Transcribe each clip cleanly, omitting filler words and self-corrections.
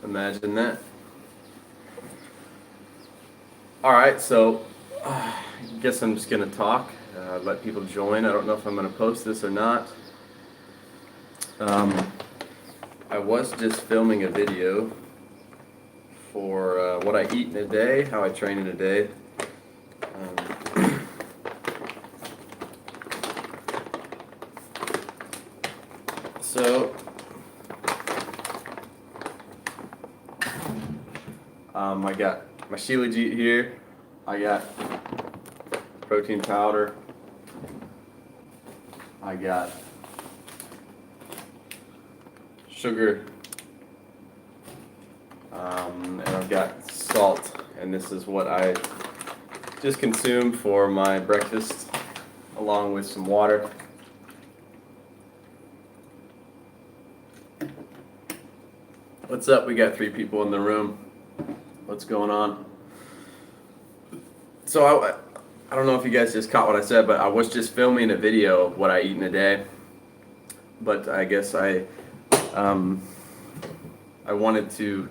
Imagine that. Alright, so I guess I'm just going to talk, let people join. I don't know if I'm going to post this or not. I was just filming a video for what I eat in a day, how I train in a day. So, I got my Shilajit here. I got protein powder. I got sugar. And I've got salt. And this is what I just consumed for my breakfast, along with some water. What's up? We got 3 people in the room. What's going on? So I don't know if you guys just caught what I said, but I was just filming a video of what I eat in a day. But I guess I wanted to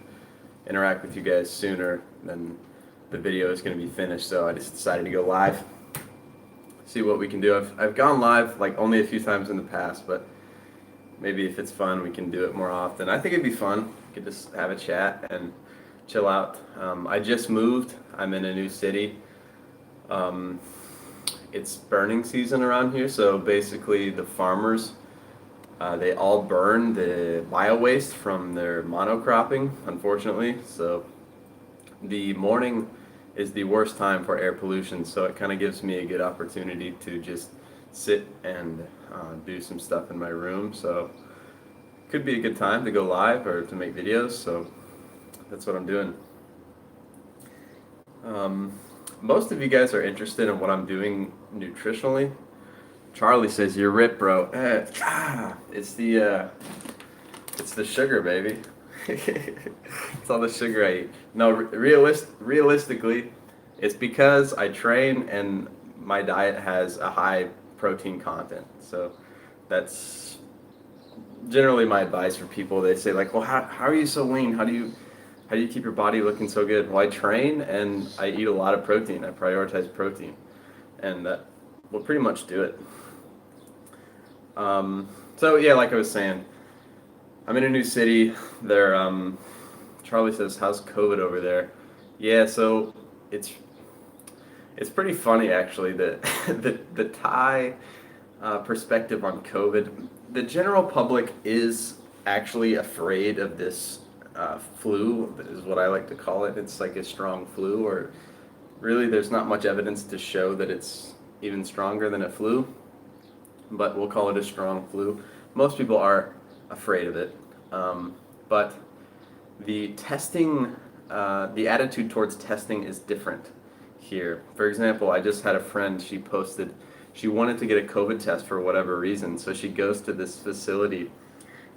interact with you guys sooner than the video is going to be finished, so I just decided to go live. See what we can do. I've gone live like only a few times in the past, but maybe if it's fun, we can do it more often. I think it'd be fun. We could just have a chat and chill out. I just moved. I'm in a new city. It's burning season around here, so basically the farmers, they all burn the bio-waste from their monocropping, unfortunately. So the morning is the worst time for air pollution, so it kind of gives me a good opportunity to just sit and do some stuff in my room. So could be a good time to go live or to make videos, so that's what I'm doing. Most of you guys are interested in what I'm doing nutritionally. Charlie says you're ripped, bro. It's the sugar, baby. It's all the sugar I eat. No, realistically, it's because I train and my diet has a high protein content. So that's generally my advice for people. They say like, well, how are you so lean? How do you keep your body looking so good? Well, I train and I eat a lot of protein. I prioritize protein, and that will pretty much do it. So yeah, like I was saying, I'm in a new city. There, Charlie says, "How's COVID over there?" Yeah, so it's pretty funny actually that the Thai perspective on COVID. The general public is actually afraid of this flu, is what I like to call it. It's like a strong flu, or really there's not much evidence to show that it's even stronger than a flu, but we'll call it a strong flu. Most people are afraid of it, but the testing, the attitude towards testing is different here. For example, I just had a friend, she posted, she wanted to get a COVID test for whatever reason, so she goes to this facility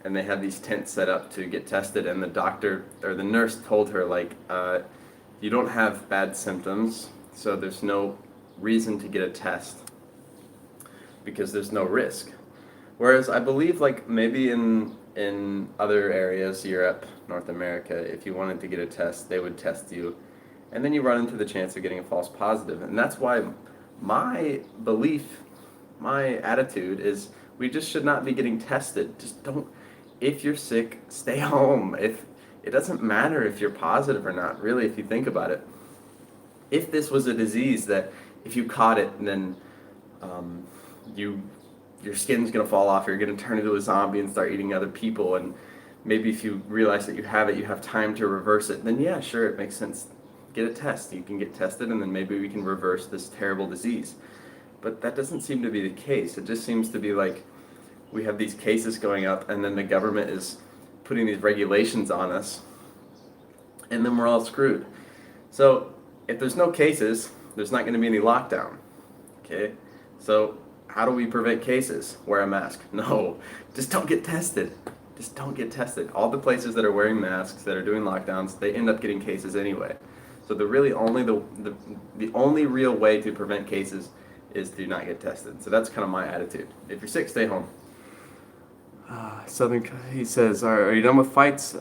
and they have these tents set up to get tested, and the doctor or the nurse told her like, you don't have bad symptoms, so there's no reason to get a test because there's no risk. Whereas I believe like maybe in other areas, Europe, North America, if you wanted to get a test, they would test you, and then you run into the chance of getting a false positive. And that's why my belief, my attitude is we just should not be getting tested. Just don't. If you're sick, stay home. If it doesn't matter if you're positive or not, really, if you think about it. If this was a disease that if you caught it, then your skin's gonna fall off, you're gonna turn into a zombie and start eating other people, and maybe if you realize that you have it, you have time to reverse it, then yeah, sure, it makes sense. Get a test. You can get tested, and then maybe we can reverse this terrible disease. But that doesn't seem to be the case. It just seems to be like we have these cases going up, and then the government is putting these regulations on us, and then we're all screwed. So if there's no cases, there's not going to be any lockdown. Okay? So how do we prevent cases? Wear a mask. No, just don't get tested. Just don't get tested. All the places that are wearing masks, that are doing lockdowns, they end up getting cases anyway. So the only real way to prevent cases is to not get tested. So that's kind of my attitude. If you're sick, stay home. Southern, he says, are you done with fights?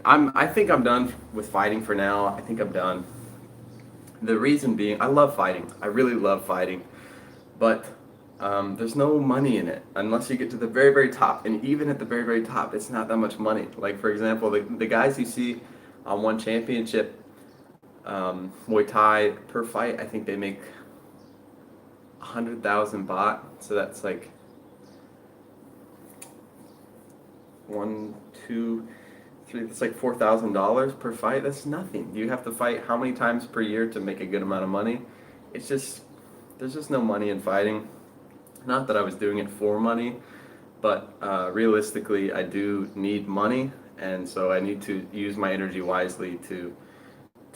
I think I'm done with fighting for now. I think I'm done. The reason being, I love fighting. I really love fighting, but there's no money in it unless you get to the very, very top. And even at the very, very top, it's not that much money. Like, for example, the guys you see on one championship, Muay Thai per fight, I think they make 100,000 baht. So that's like one, two, three. It's like $4,000 per fight. That's nothing. You have to fight how many times per year to make a good amount of money? It's just there's just no money in fighting. Not that I was doing it for money, but realistically, I do need money, and so I need to use my energy wisely to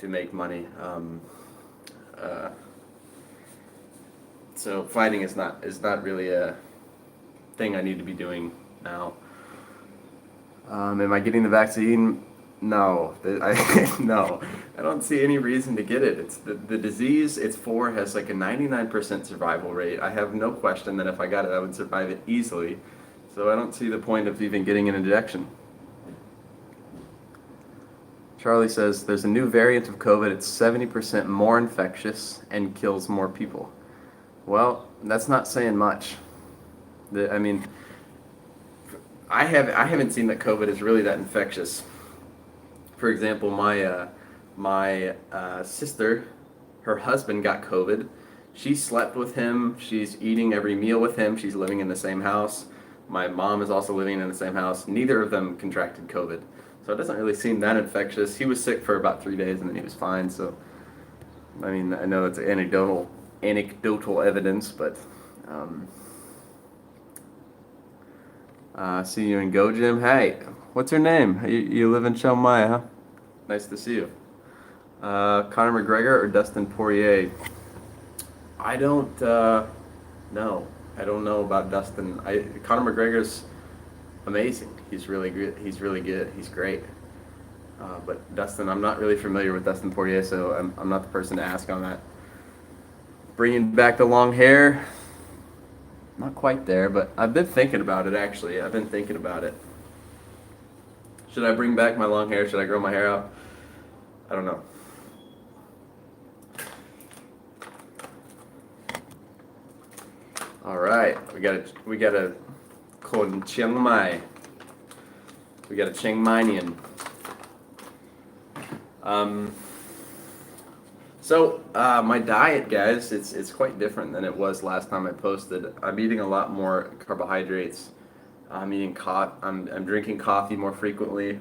make money. So fighting is not really a thing I need to be doing now. Am I getting the vaccine? No, no. I don't see any reason to get it. It's the disease it's for has like a 99% survival rate. I have no question that if I got it, I would survive it easily. So I don't see the point of even getting an injection. Charlie says there's a new variant of COVID. It's 70% more infectious and kills more people. Well, that's not saying much. I mean, I haven't seen that COVID is really that infectious. For example, my sister, her husband got COVID. She slept with him. She's eating every meal with him. She's living in the same house. My mom is also living in the same house. Neither of them contracted COVID. So it doesn't really seem that infectious. He was sick for about 3 days and then he was fine. So, I mean, I know it's anecdotal evidence, but see you in Go Gym. Hey, what's your name? You live in Chiang Mai, huh? Nice to see you. Conor McGregor or Dustin Poirier? I don't know. I don't know about Dustin. Conor McGregor's amazing. He's really good. He's really good. He's great. But Dustin, I'm not really familiar with Dustin Poirier, so I'm not the person to ask on that. Bringing back the long hair. Not quite there, but I've been thinking about it, actually. I've been thinking about it. Should I bring back my long hair? Should I grow my hair out? I don't know. All right, we got a Chiang Mai. We got a Chiang Maiian. So my diet, guys, it's quite different than it was last time I posted. I'm eating a lot more carbohydrates. I'm drinking coffee more frequently.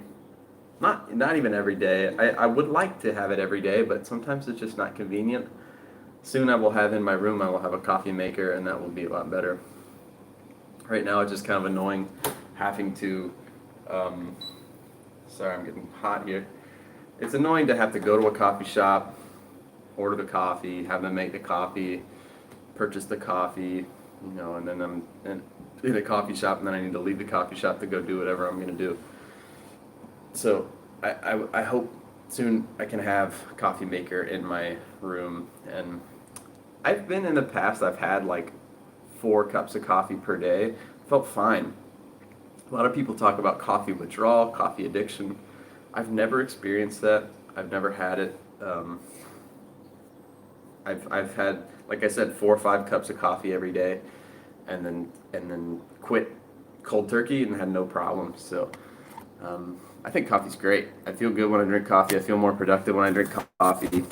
Not even every day. I would like to have it every day, but sometimes it's just not convenient. Soon I will have in my room, I will have a coffee maker, and that will be a lot better. Right now it's just kind of annoying having to, sorry, I'm getting hot here. It's annoying to have to go to a coffee shop, order the coffee, have them make the coffee, purchase the coffee, and then I'm in a coffee shop, and then I need to leave the coffee shop to go do whatever I'm going to do. So I hope soon I can have a coffee maker in my room. And I've been in the past, I've had like 4 cups of coffee per day. Felt fine. A lot of people talk about coffee withdrawal, coffee addiction. I've never experienced that. I've never had it. I've had, like I said, 4 or 5 cups of coffee every day, and then quit cold turkey and had no problems. So I think coffee's great. I feel good when I drink coffee. I feel more productive when I drink coffee.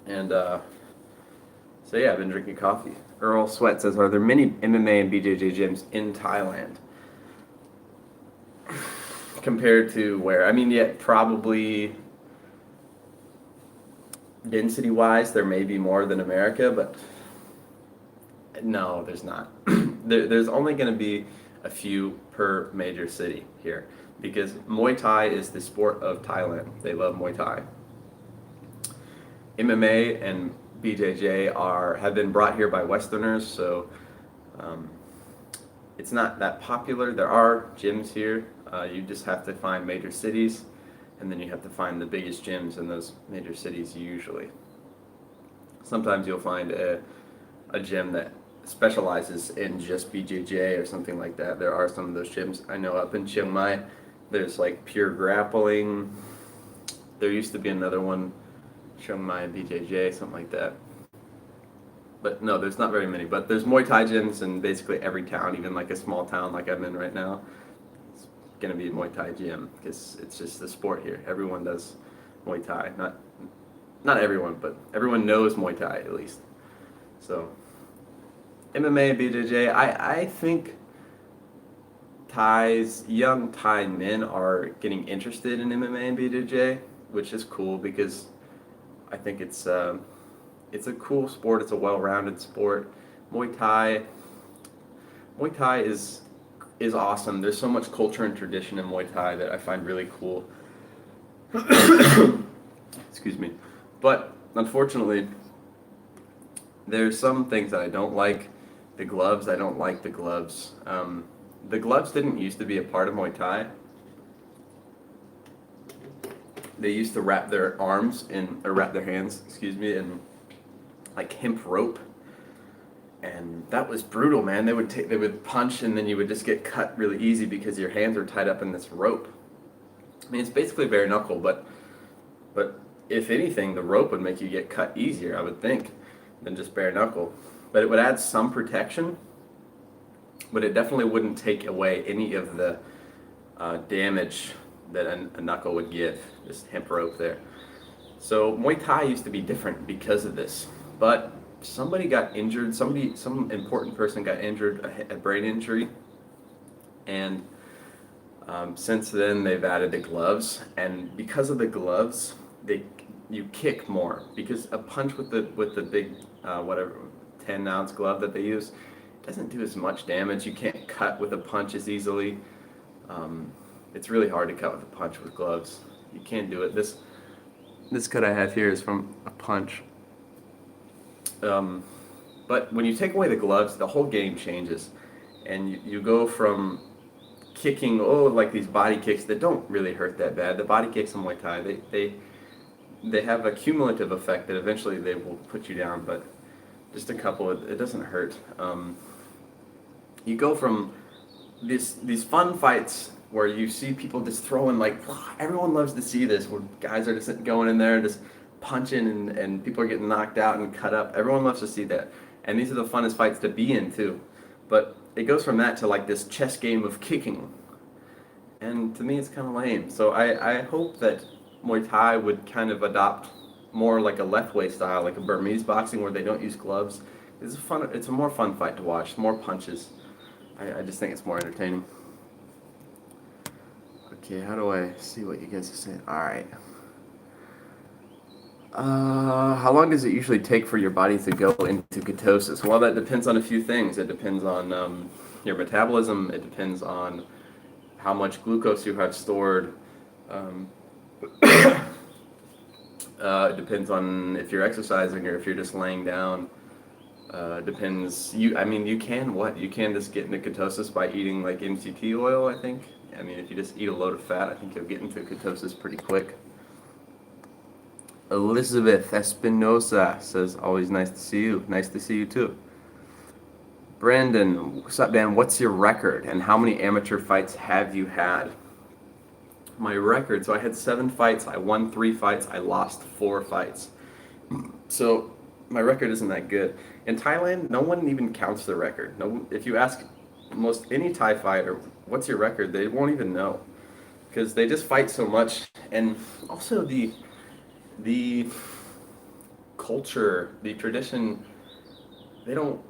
And so yeah, I've been drinking coffee. Earl Sweat says, are there many MMA and BJJ gyms in Thailand? Compared to where? I mean, yeah, probably density-wise, there may be more than America, but no, there's not. There's only going to be a few per major city here, because Muay Thai is the sport of Thailand. They love Muay Thai. MMA and BJJ have been brought here by Westerners, so it's not that popular. There are gyms here. You just have to find major cities, and then you have to find the biggest gyms in those major cities usually. Sometimes you'll find a gym that specializes in just BJJ or something like that. There are some of those gyms. I know up in Chiang Mai, There's like pure grappling. There used to be another one, Chiang Mai BJJ, something like that. But no, there's not very many. But there's Muay Thai gyms in basically every town, even like a small town like I'm in right now. It's gonna be a Muay Thai gym because it's just the sport here. Everyone does Muay Thai. Not everyone, but everyone knows Muay Thai at least. So MMA and BJJ, I think young Thai men are getting interested in MMA and BJJ, which is cool because I think it's a cool sport. It's a well-rounded sport. Muay Thai, Muay Thai is awesome. There's so much culture and tradition in Muay Thai that I find really cool. Excuse me. But unfortunately, there's some things that I don't like. The gloves, I don't like the gloves. The gloves didn't used to be a part of Muay Thai. They used to wrap their wrap their hands, in like hemp rope, and that was brutal, man. They would punch, and then you would just get cut really easy because your hands are tied up in this rope. I mean, it's basically bare knuckle, but if anything, the rope would make you get cut easier, I would think, than just bare knuckle. But it would add some protection, but it definitely wouldn't take away any of the damage that a knuckle would give, this hemp rope there. So Muay Thai used to be different because of this, but somebody got injured, some important person got injured, a brain injury, and since then they've added the gloves, and because of the gloves, you kick more, because a punch with the big whatever 10-ounce glove that they use doesn't do as much damage. You can't cut with a punch as easily. It's really hard to cut with a punch with gloves. You can't do it. This cut I have here is from a punch. But when you take away the gloves, the whole game changes, and you go from kicking, like these body kicks that don't really hurt that bad. The body kicks in Muay Thai, they have a cumulative effect that eventually they will put you down, but just a couple, it doesn't hurt. You go from these fun fights where you see people just throwing, like, everyone loves to see this, where guys are just going in there and just punching, and people are getting knocked out and cut up. Everyone loves to see that. And these are the funnest fights to be in, too. But it goes from that to, like, this chess game of kicking. And to me, it's kind of lame. So I hope that Muay Thai would kind of adopt more like a Lethwei style, like a Burmese boxing where they don't use gloves. It's a more fun fight to watch, more punches. I just think it's more entertaining. Okay, how do I see what you guys are saying? Alright. How long does it usually take for your body to go into ketosis? Well, that depends on a few things. It depends on your metabolism. It depends on how much glucose you have stored. It depends on if you're exercising or if you're just laying down. Depends. You can just get into ketosis by eating like MCT oil, I think. I mean, if you just eat a load of fat, I think you'll get into ketosis pretty quick. Elizabeth Espinosa says, always nice to see you. Nice to see you too. Brandon, what's up, man? What's your record and how many amateur fights have you had? My record, so I had 7 fights. I won 3 fights. I lost 4 fights. So my record isn't that good. In Thailand, no one even counts the record. No, if you ask any Thai fighter, what's your record, they won't even know, because they just fight so much. And also the culture, the tradition, they don't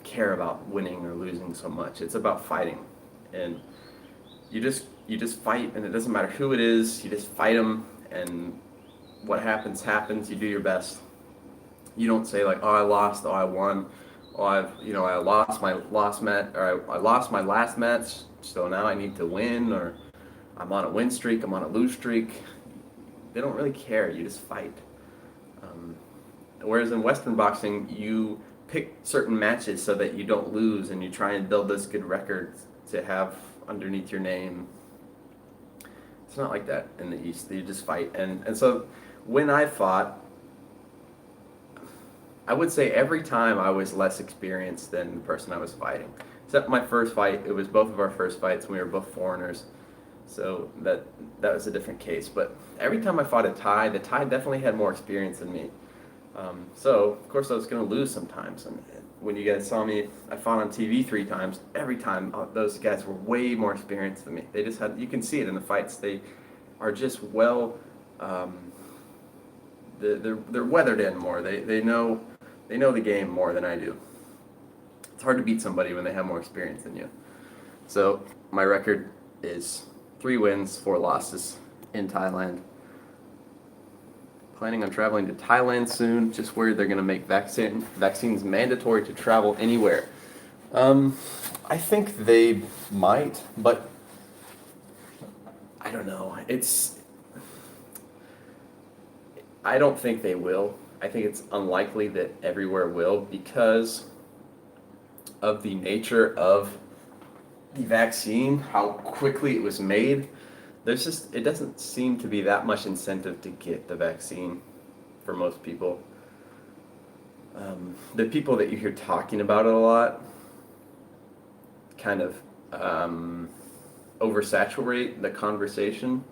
care about winning or losing so much. It's about fighting, and you just fight, and it doesn't matter who it is. You just fight them, and what happens happens. You do your best. You don't say like, oh, I lost, oh, I won, oh, I lost my last match, or I lost my last match, so now I need to win, or I'm on a win streak, I'm on a lose streak. They don't really care. You just fight. Whereas in Western boxing, you pick certain matches so that you don't lose, and you try and build this good record to have underneath your name. It's not like that in the East. You just fight. And so when I fought, I would say every time I was less experienced than the person I was fighting. Except my first fight, it was both of our first fights, and we were both foreigners. So that was a different case. But every time I fought a Thai, the Thai definitely had more experience than me. So of course I was going to lose sometimes. And when you guys saw me, I fought on TV 3 times. Every time those guys were way more experienced than me. They just had, you can see it in the fights. They are just well, they're weathered in more. They know the game more than I do. It's hard to beat somebody when they have more experience than you. So my record is 3 wins, 4 losses in Thailand. Planning on traveling to Thailand soon. Just worried they're going to make vaccines mandatory to travel anywhere. I think they might, but I don't know. I don't think they will. I think it's unlikely that everywhere will because of the nature of the vaccine, how quickly it was made. It doesn't seem to be that much incentive to get the vaccine for most people. The people that you hear talking about it a lot kind of oversaturate the conversation.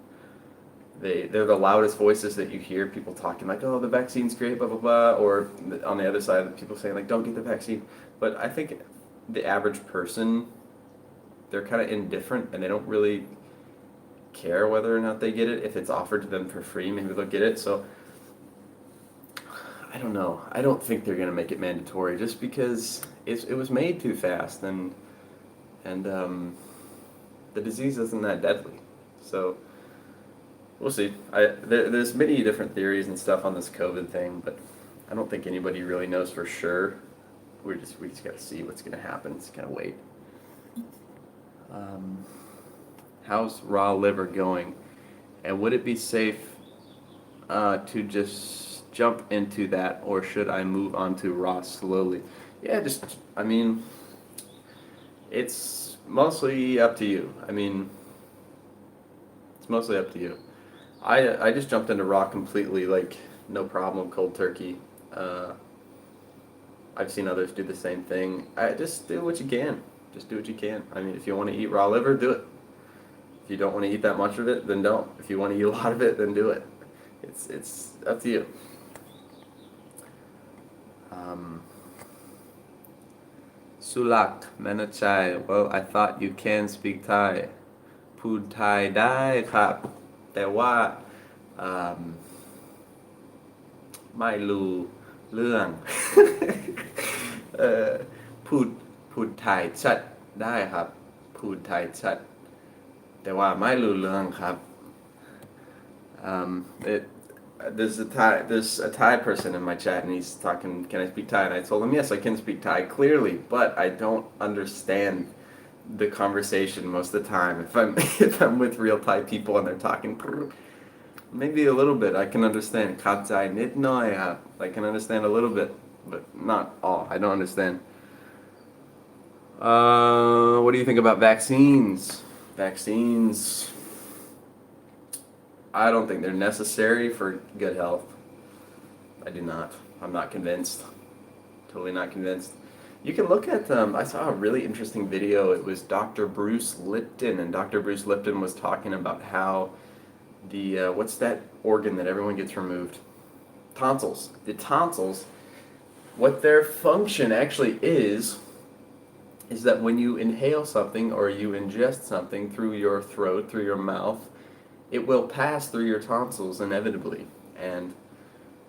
They're the loudest voices that you hear, people talking like, oh, the vaccine's great, blah, blah, blah, or on the other side, people saying like, don't get the vaccine. But I think the average person, they're kind of indifferent and they don't really care whether or not they get it. If it's offered to them for free, maybe they'll get it. So I don't know. I don't think they're going to make it mandatory just because it was made too fast and the disease isn't that deadly. So we'll see. There's many different theories and stuff on this COVID thing, but I don't think anybody really knows for sure. We just got to see what's going to happen. Just kind of wait. How's raw liver going? And would it be safe to just jump into that, or should I move on to raw slowly? Yeah, it's mostly up to you. It's mostly up to you. I just jumped into raw completely, like, no problem, cold turkey. I've seen others do the same thing. Just do what you can. Just do what you can. If you want to eat raw liver, do it. If you don't want to eat that much of it, then don't. If you want to eat a lot of it, then do it. It's up to you. Sulak Manachai. Well, I thought you can speak Thai. พูดไทยได้ครับ แต่ว่าไม่รู้เรื่อง พูดไทยชัดได้ครับ พูดไทยชัด แต่ว่าไม่รู้เรื่องครับ. There's a Thai person in my chat and he's talking, can I speak Thai? And I told him, yes, I can speak Thai clearly, but I don't understand the conversation most of the time. If I'm with real Thai people and they're talking, maybe a little bit I can understand. เข้าใจนิดหน่อยครับ. I can understand a little bit, but not all. I don't understand. What do you think about vaccines? Vaccines, I don't think they're necessary for good health. I do not. I'm not convinced. Totally not convinced. You can look at them. I saw a really interesting video. It was Dr. Bruce Lipton, and Dr. Bruce Lipton was talking about how the, what's that organ that everyone gets removed? Tonsils. The tonsils, what their function actually is that when you inhale something or you ingest something through your throat, through your mouth, it will pass through your tonsils inevitably. And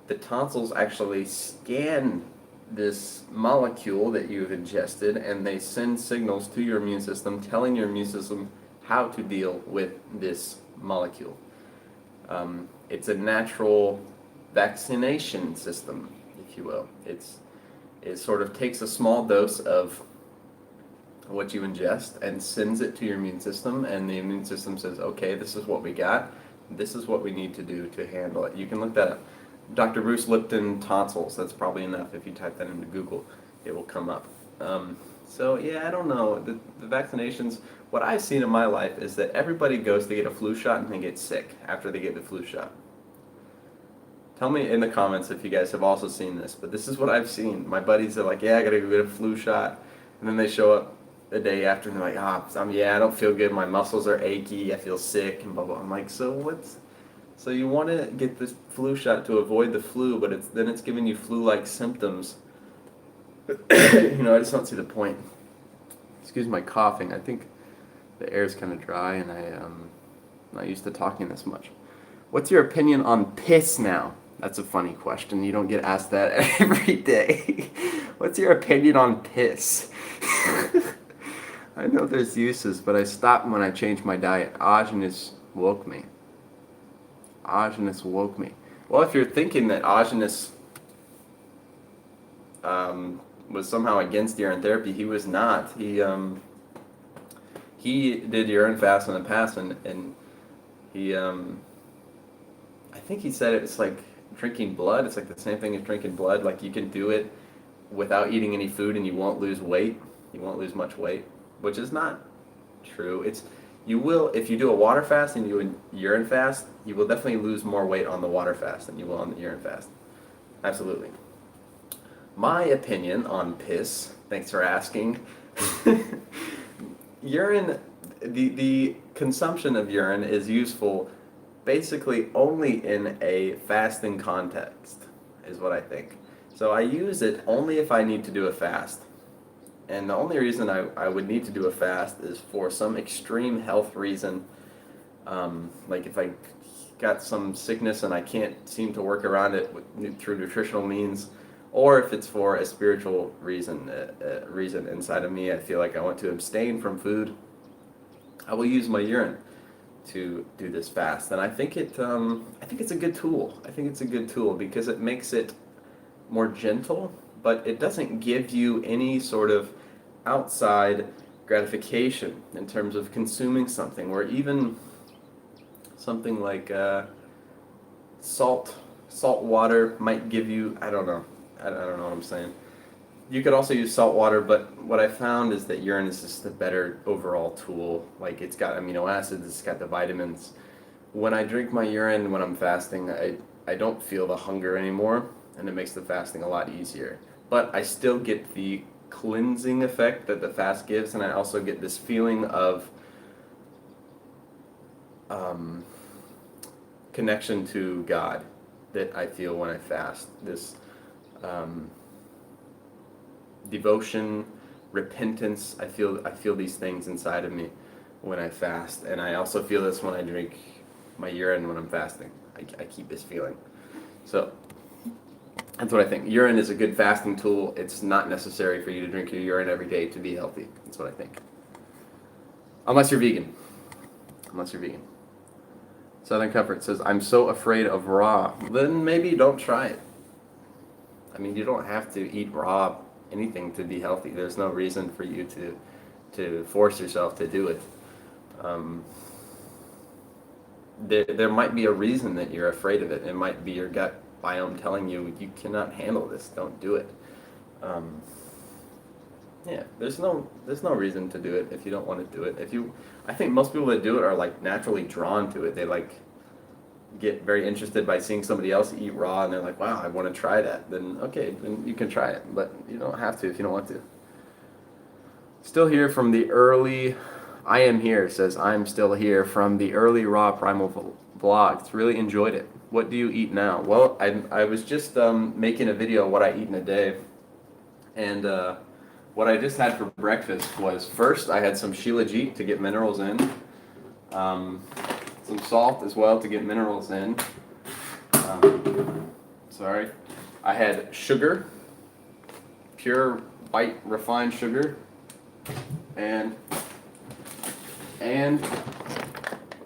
the tonsils actually scan this molecule that you've ingested and they send signals to your immune system telling your immune system how to deal with this molecule. It's a natural vaccination system, if you will. It sort of takes a small dose of what you ingest and sends it to your immune system, and the immune system says, okay, this is what we got, this is what we need to do to handle it. You can look that up. Dr. Bruce Lipton tonsils, that's probably enough. If you type that into Google, it will come up. So yeah, I don't know. The vaccinations, what I've seen in my life is that everybody goes to get a flu shot and they get sick after they get the flu shot. Tell me in the comments if you guys have also seen this, but this is what I've seen. My buddies are like, yeah, I gotta go get a flu shot, and then they show up the day after and they're like, I don't feel good. My muscles are achy. I feel sick and blah blah. I'm like, so you want to get this flu shot to avoid the flu, but it's giving you flu-like symptoms. I just don't see the point. Excuse my coughing. I think the air is kind of dry, and I'm not used to talking this much. What's your opinion on piss now? That's a funny question. You don't get asked that every day. What's your opinion on piss? I know there's uses, but I stopped when I changed my diet. Agenus woke me. Well, if you're thinking that Agenus was somehow against urine therapy, he was not. He did urine fast in the past, and he I think he said it's like drinking blood. It's like the same thing as drinking blood. Like you can do it without eating any food, and you won't lose weight. You won't lose much weight, which is not true. You will, if you do a water fast and you do a urine fast, you will definitely lose more weight on the water fast than you will on the urine fast. Absolutely. My opinion on piss, thanks for asking. Urine, the consumption of urine is useful basically only in a fasting context, is what I think. So I use it only if I need to do a fast. And the only reason I would need to do a fast is for some extreme health reason. Like if I got some sickness and I can't seem to work around it through nutritional means, or if it's for a spiritual reason inside of me. I feel like I want to abstain from food. I will use my urine to do this fast, and I think it's a good tool. I think it's a good tool because it makes it more gentle, but it doesn't give you any sort of outside gratification in terms of consuming something, or even something like salt water might give you, I don't know what I'm saying. You could also use salt water, but what I found is that urine is just a better overall tool. Like it's got amino acids, it's got the vitamins. When I drink my urine when I'm fasting, I don't feel the hunger anymore, and it makes the fasting a lot easier. But I still get the cleansing effect that the fast gives, and I also get this feeling of connection to God that I feel when I fast. This devotion, repentance. I feel these things inside of me when I fast, and I also feel this when I drink my urine when I'm fasting. I keep this feeling. So that's what I think. Urine is a good fasting tool. It's not necessary for you to drink your urine every day to be healthy. That's what I think. Unless you're vegan. Southern Comfort says, I'm so afraid of raw. Then maybe don't try it. I mean, you don't have to eat raw anything to be healthy. There's no reason for you to force yourself to do it. There might be a reason that you're afraid of it. It might be your gut biome telling you cannot handle this. Don't do it. There's no reason to do it if you don't want to do it. I think most people that do it are like naturally drawn to it. They like get very interested by seeing somebody else eat raw, and they're like, wow, I want to try that. Then okay, then you can try it, but you don't have to if you don't want to. Still here from the early, I am here, says I'm still here from the early raw primal vlogs. Really enjoyed it. What do you eat now? Well, I was just making a video of what I eat in a day, and what I just had for breakfast was, first I had some shilajit to get minerals in, some salt as well to get minerals in. I had sugar, pure white refined sugar, and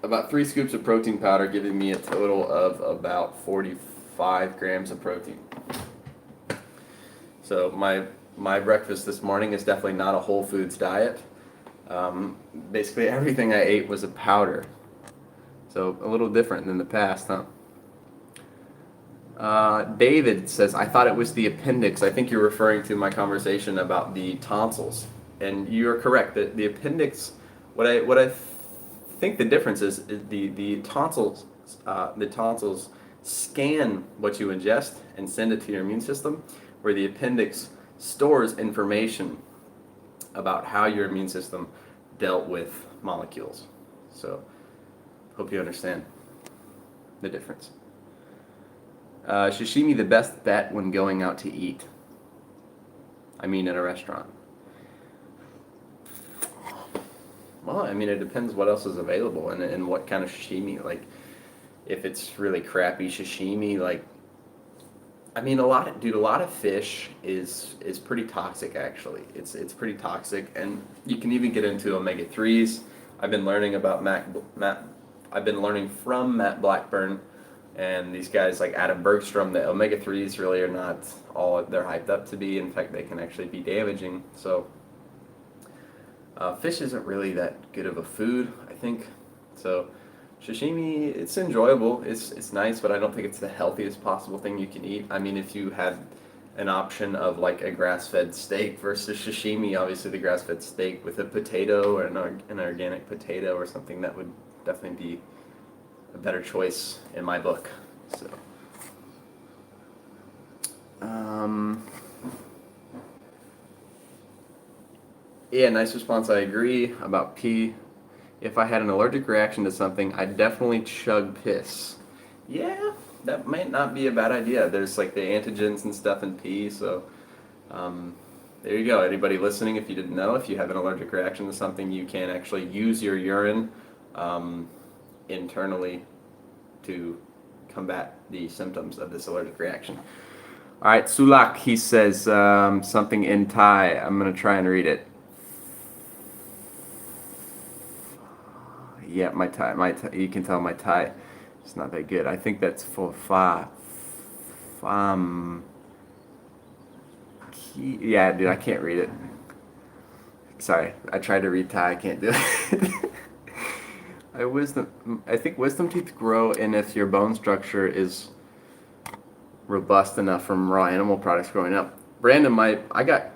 about 3 scoops of protein powder, giving me a total of about 45 grams of protein. So my breakfast this morning is definitely not a whole foods diet. Basically everything I ate was a powder. So a little different than the past, huh? David says, I thought it was the appendix. I think you're referring to my conversation about the tonsils. And you're correct that the appendix, what I think the difference is the tonsils scan what you ingest and send it to your immune system, where the appendix stores information about how your immune system dealt with molecules. So, hope you understand the difference. Sashimi the best bet when going out to eat? I mean, at a restaurant. Well, I mean, it depends what else is available and what kind of sashimi. Like, if it's really crappy sashimi, like, I mean, a lot of fish is pretty toxic. Actually, it's pretty toxic, and you can even get into omega-3s. I've been learning about I've been learning from Matt Blackburn, and these guys like Adam Bergstrom that omega-3s really are not all they're hyped up to be. In fact, they can actually be damaging. So, fish isn't really that good of a food, I think. So. Sashimi, it's enjoyable, it's nice, but I don't think it's the healthiest possible thing you can eat. I mean, if you had an option of like a grass-fed steak versus sashimi, obviously the grass-fed steak with a potato or an organic potato or something, that would definitely be a better choice in my book. So, yeah, nice response. I agree about pee. If I had an allergic reaction to something, I'd definitely chug piss. Yeah, that might not be a bad idea. There's like the antigens and stuff in pee, so there you go. Anybody listening, if you didn't know, if you have an allergic reaction to something, you can actually use your urine internally to combat the symptoms of this allergic reaction. All right, Sulak, he says something in Thai. I'm going to try and read it. Yeah, my Thai, you can tell my Thai is not that good. I think that's for yeah, dude, I can't read it. Sorry, I tried to read Thai, I can't do it. I think wisdom teeth grow in if your bone structure is robust enough from raw animal products growing up. Brandon, I got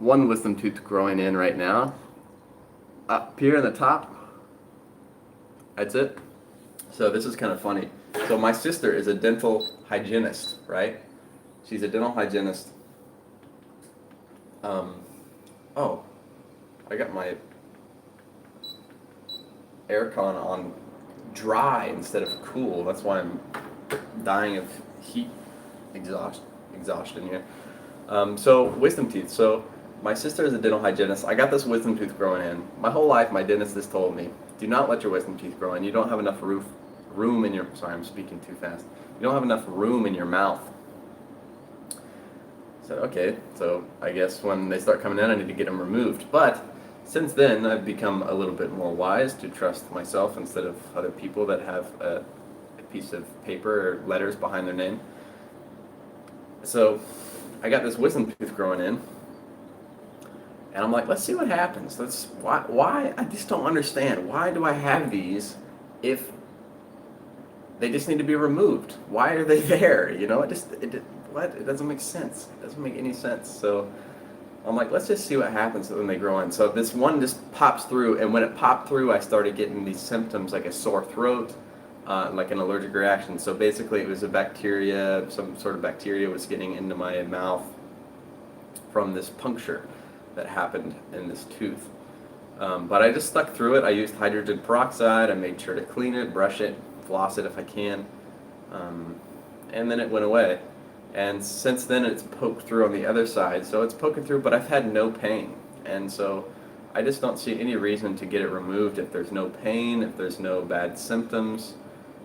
one wisdom tooth growing in right now. Up here in the top. That's it. So this is kind of funny. So my sister is a dental hygienist, right? She's a dental hygienist. Oh, I got my aircon on dry instead of cool. That's why I'm dying of heat exhaustion here. So wisdom teeth. So my sister is a dental hygienist. I got this wisdom tooth growing in. My whole life, my dentist has told me, do not let your wisdom teeth grow in. You don't have enough room in your... Sorry, I'm speaking too fast. You don't have enough room in your mouth. I said, okay, so I guess when they start coming in, I need to get them removed. But since then, I've become a little bit more wise to trust myself instead of other people that have a piece of paper or letters behind their name. So I got this wisdom tooth growing in. And I'm like, let's see what happens. Why? I just don't understand. Why do I have these if they just need to be removed? Why are they there? You know, it doesn't make sense. It doesn't make any sense. So I'm like, let's just see what happens when they grow in. So this one just pops through, and when it popped through, I started getting these symptoms like a sore throat, like an allergic reaction. So basically, it was a bacteria, some sort of bacteria was getting into my mouth from this puncture that happened in this tooth. But I just stuck through it. I used hydrogen peroxide. I made sure to clean it, brush it, floss it if I can. And then it went away. And since then it's poked through on the other side. So it's poking through, but I've had no pain. And so I just don't see any reason to get it removed if there's no pain, if there's no bad symptoms.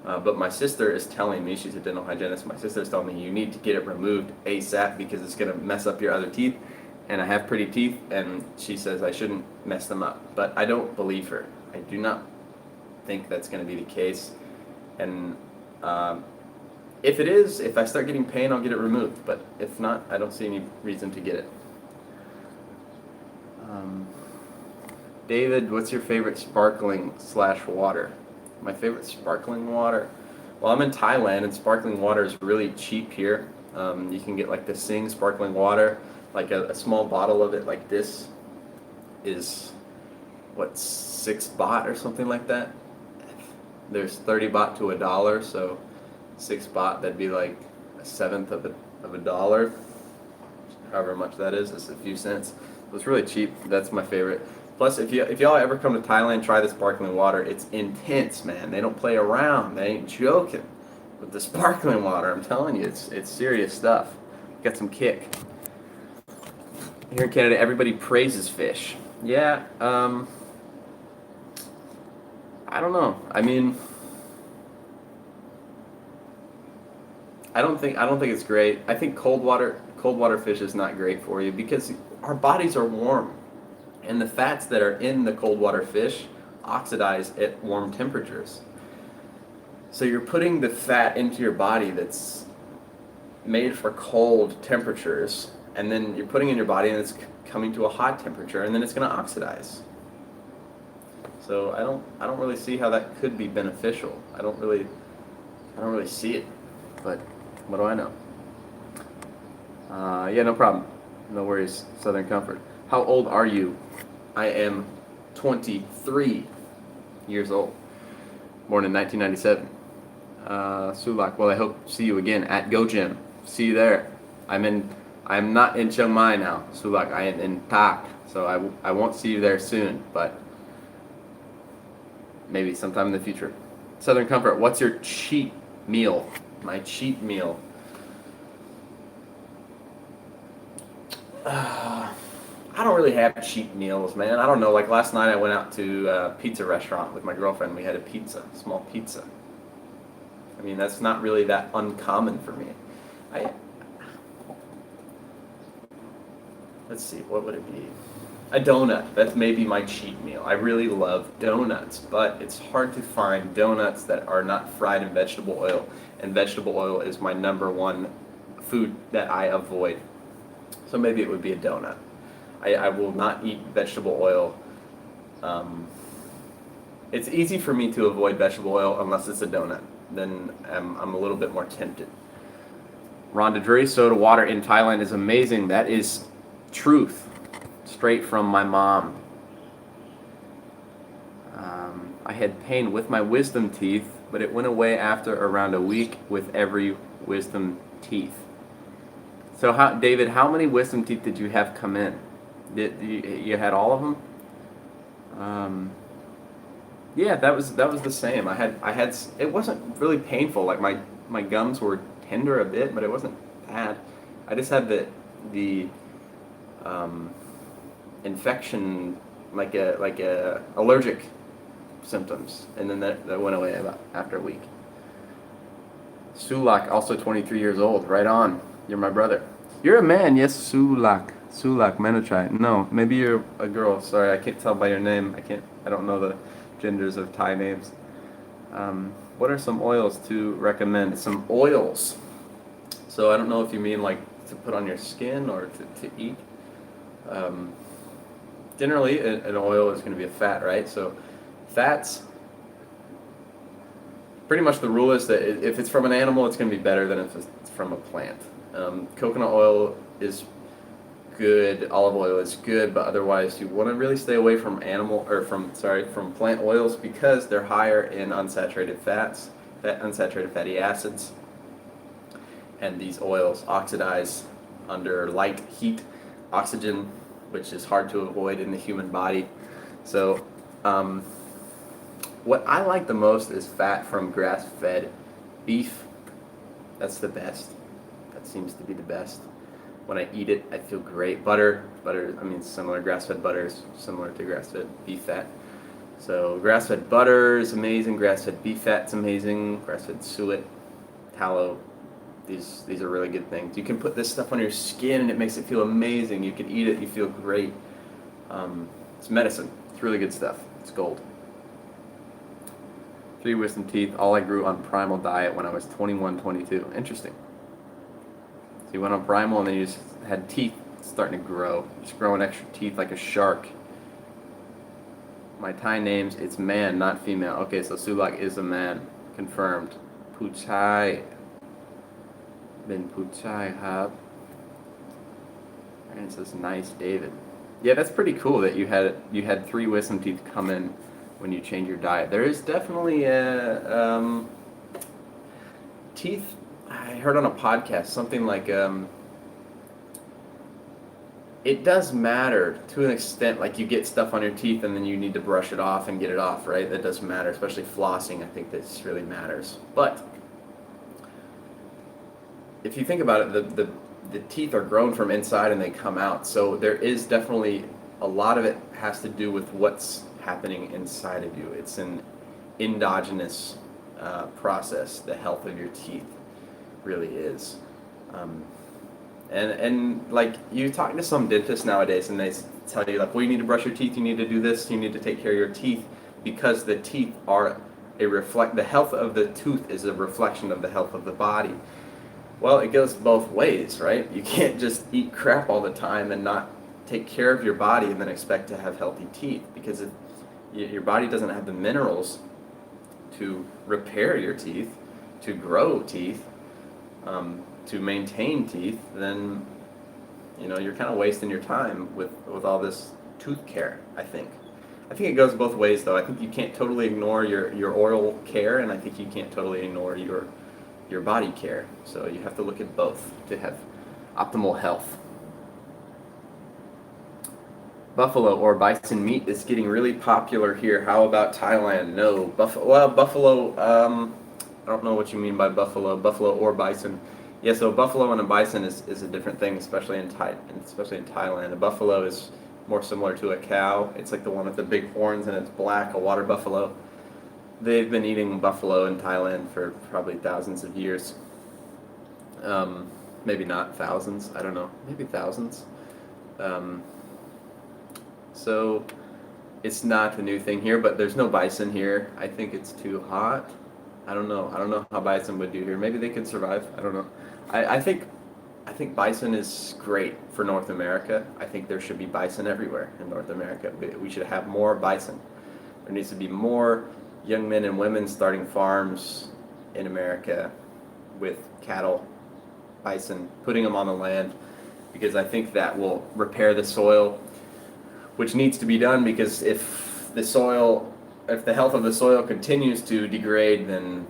But my sister is telling me, she's a dental hygienist, my sister is telling me you need to get it removed ASAP because it's going to mess up your other teeth. And I have pretty teeth, and she says I shouldn't mess them up. But I don't believe her. I do not think that's going to be the case. And if it is, if I start getting pain, I'll get it removed. But if not, I don't see any reason to get it. David, what's your favorite sparkling/water? My favorite sparkling water? Well, I'm in Thailand, and sparkling water is really cheap here. You can get like the Sing sparkling water. Like a small bottle of it like this is, what, 6 baht or something like that? There's 30 baht to $1, so 6 baht, that'd be like a seventh of a dollar. However much that is, it's a few cents. It's really cheap. That's my favorite. Plus, if y'all ever come to Thailand, try the sparkling water. It's intense, man. They don't play around. They ain't joking with the sparkling water. I'm telling you, it's serious stuff. Got some kick. Here in Canada, everybody praises fish. Yeah. I don't know. I mean, I don't think it's great. I think cold water fish is not great for you because our bodies are warm, and the fats that are in the cold water fish oxidize at warm temperatures. So you're putting the fat into your body that's made for cold temperatures, and then you're putting it in your body and it's coming to a hot temperature, and then it's going to oxidize. So I don't really see how that could be beneficial. I don't really see it. But what do I know? Yeah, no problem. No worries. Southern Comfort. How old are you? I am 23 years old. Born in 1997. Sulak. Well, I hope to see you again at Go Gym. See you there. I'm not in Chiang Mai now, Sulak. I am in Tak. So I won't see you there soon, but maybe sometime in the future. Southern Comfort. What's your cheat meal? My cheat meal. I don't really have cheat meals, man. I don't know. Like last night, I went out to a pizza restaurant with my girlfriend. We had a small pizza. I mean, that's not really that uncommon for me. Let's see, what would it be? A donut. That's maybe my cheat meal. I really love donuts, but it's hard to find donuts that are not fried in vegetable oil. And vegetable oil is my number one food that I avoid. So maybe it would be a donut. I will not eat vegetable oil. It's easy for me to avoid vegetable oil unless it's a donut. Then I'm a little bit more tempted. Rhonda Drury, soda water in Thailand is amazing. That is truth. Straight from my mom. I had pain with my wisdom teeth, but it went away after around a week with every wisdom teeth. So, David, how many wisdom teeth did you have come in? Did you had all of them? Yeah, that was the same. I had. It wasn't really painful. Like my gums were tender a bit, but it wasn't bad. I just had the infection, like a allergic symptoms, and then that went away about after a week. Sulak, also 23 years old. Right on. You're my brother. You're a man, yes, Sulak. Sulak Menachai. No, maybe you're a girl. Sorry, I can't tell by your name. I don't know the genders of Thai names. What are some oils to recommend? Some oils. So I don't know if you mean like to put on your skin or to eat. Generally, an oil is going to be a fat, right? So fats, pretty much the rule is that if it's from an animal, it's going to be better than if it's from a plant. Coconut oil is good, olive oil is good, but otherwise you want to really stay away from from plant oils because they're higher in unsaturated fats, unsaturated fatty acids, and these oils oxidize under light heat, oxygen, which is hard to avoid in the human body. So what I like the most is fat from grass-fed beef. That's the best. That seems to be the best. When I eat it, I feel great. Butter, I mean, similar. Grass-fed butter is similar to grass-fed beef fat. So grass-fed butter is amazing. Grass-fed beef fat's amazing. Grass-fed suet, tallow. These are really good things. You can put this stuff on your skin and it makes it feel amazing. You can eat it, you feel great. It's medicine. It's really good stuff. It's gold. 3 wisdom teeth. All I grew on primal diet when I was 21, 22. Interesting. So you went on primal and then you just had teeth starting to grow. Just growing extra teeth like a shark. My Thai names, it's man, not female. Okay, so Sulak is a man. Confirmed. Puchai. Ben Puchai Hab. And it says nice David. Yeah, that's pretty cool that you had 3 wisdom teeth come in when you change your diet. There is definitely teeth. I heard on a podcast something like it does matter to an extent. Like you get stuff on your teeth and then you need to brush it off and get it off, right? That does matter, especially flossing. I think this really matters. But if you think about it, the teeth are grown from inside and they come out. So there is definitely a lot of it has to do with what's happening inside of you. It's an endogenous process. The health of your teeth really is. And like you talk to some dentists nowadays and they tell you like, well, you need to brush your teeth, you need to do this, you need to take care of your teeth, because the teeth are the health of the tooth is a reflection of the health of the body. Well, it goes both ways, right? You can't just eat crap all the time and not take care of your body and then expect to have healthy teeth, because if your body doesn't have the minerals to repair your teeth, to grow teeth, to maintain teeth, then you're kind of wasting your time with all this tooth care. I think it goes both ways, though. I think you can't totally ignore your oral care, and I think you can't totally ignore your body care. So you have to look at both to have optimal health. Buffalo or bison meat is getting really popular here. How about Thailand? No, buffalo. I don't know what you mean by buffalo or bison. Yeah, so buffalo and a bison is a different thing, especially in Thailand. A buffalo is more similar to a cow. It's like the one with the big horns and it's black, a water buffalo. They've been eating buffalo in Thailand for probably thousands of years. Maybe not thousands, I don't know, maybe thousands. So it's not the new thing here, but there's no bison here. I think it's too hot. I don't know how bison would do here. Maybe they could survive. I don't know. I think bison is great for North America. I think there should be bison everywhere in North America. We should have more bison. There needs to be more young men and women starting farms in America with cattle, bison, putting them on the land, because I think that will repair the soil, which needs to be done, because if the health of the soil continues to degrade, then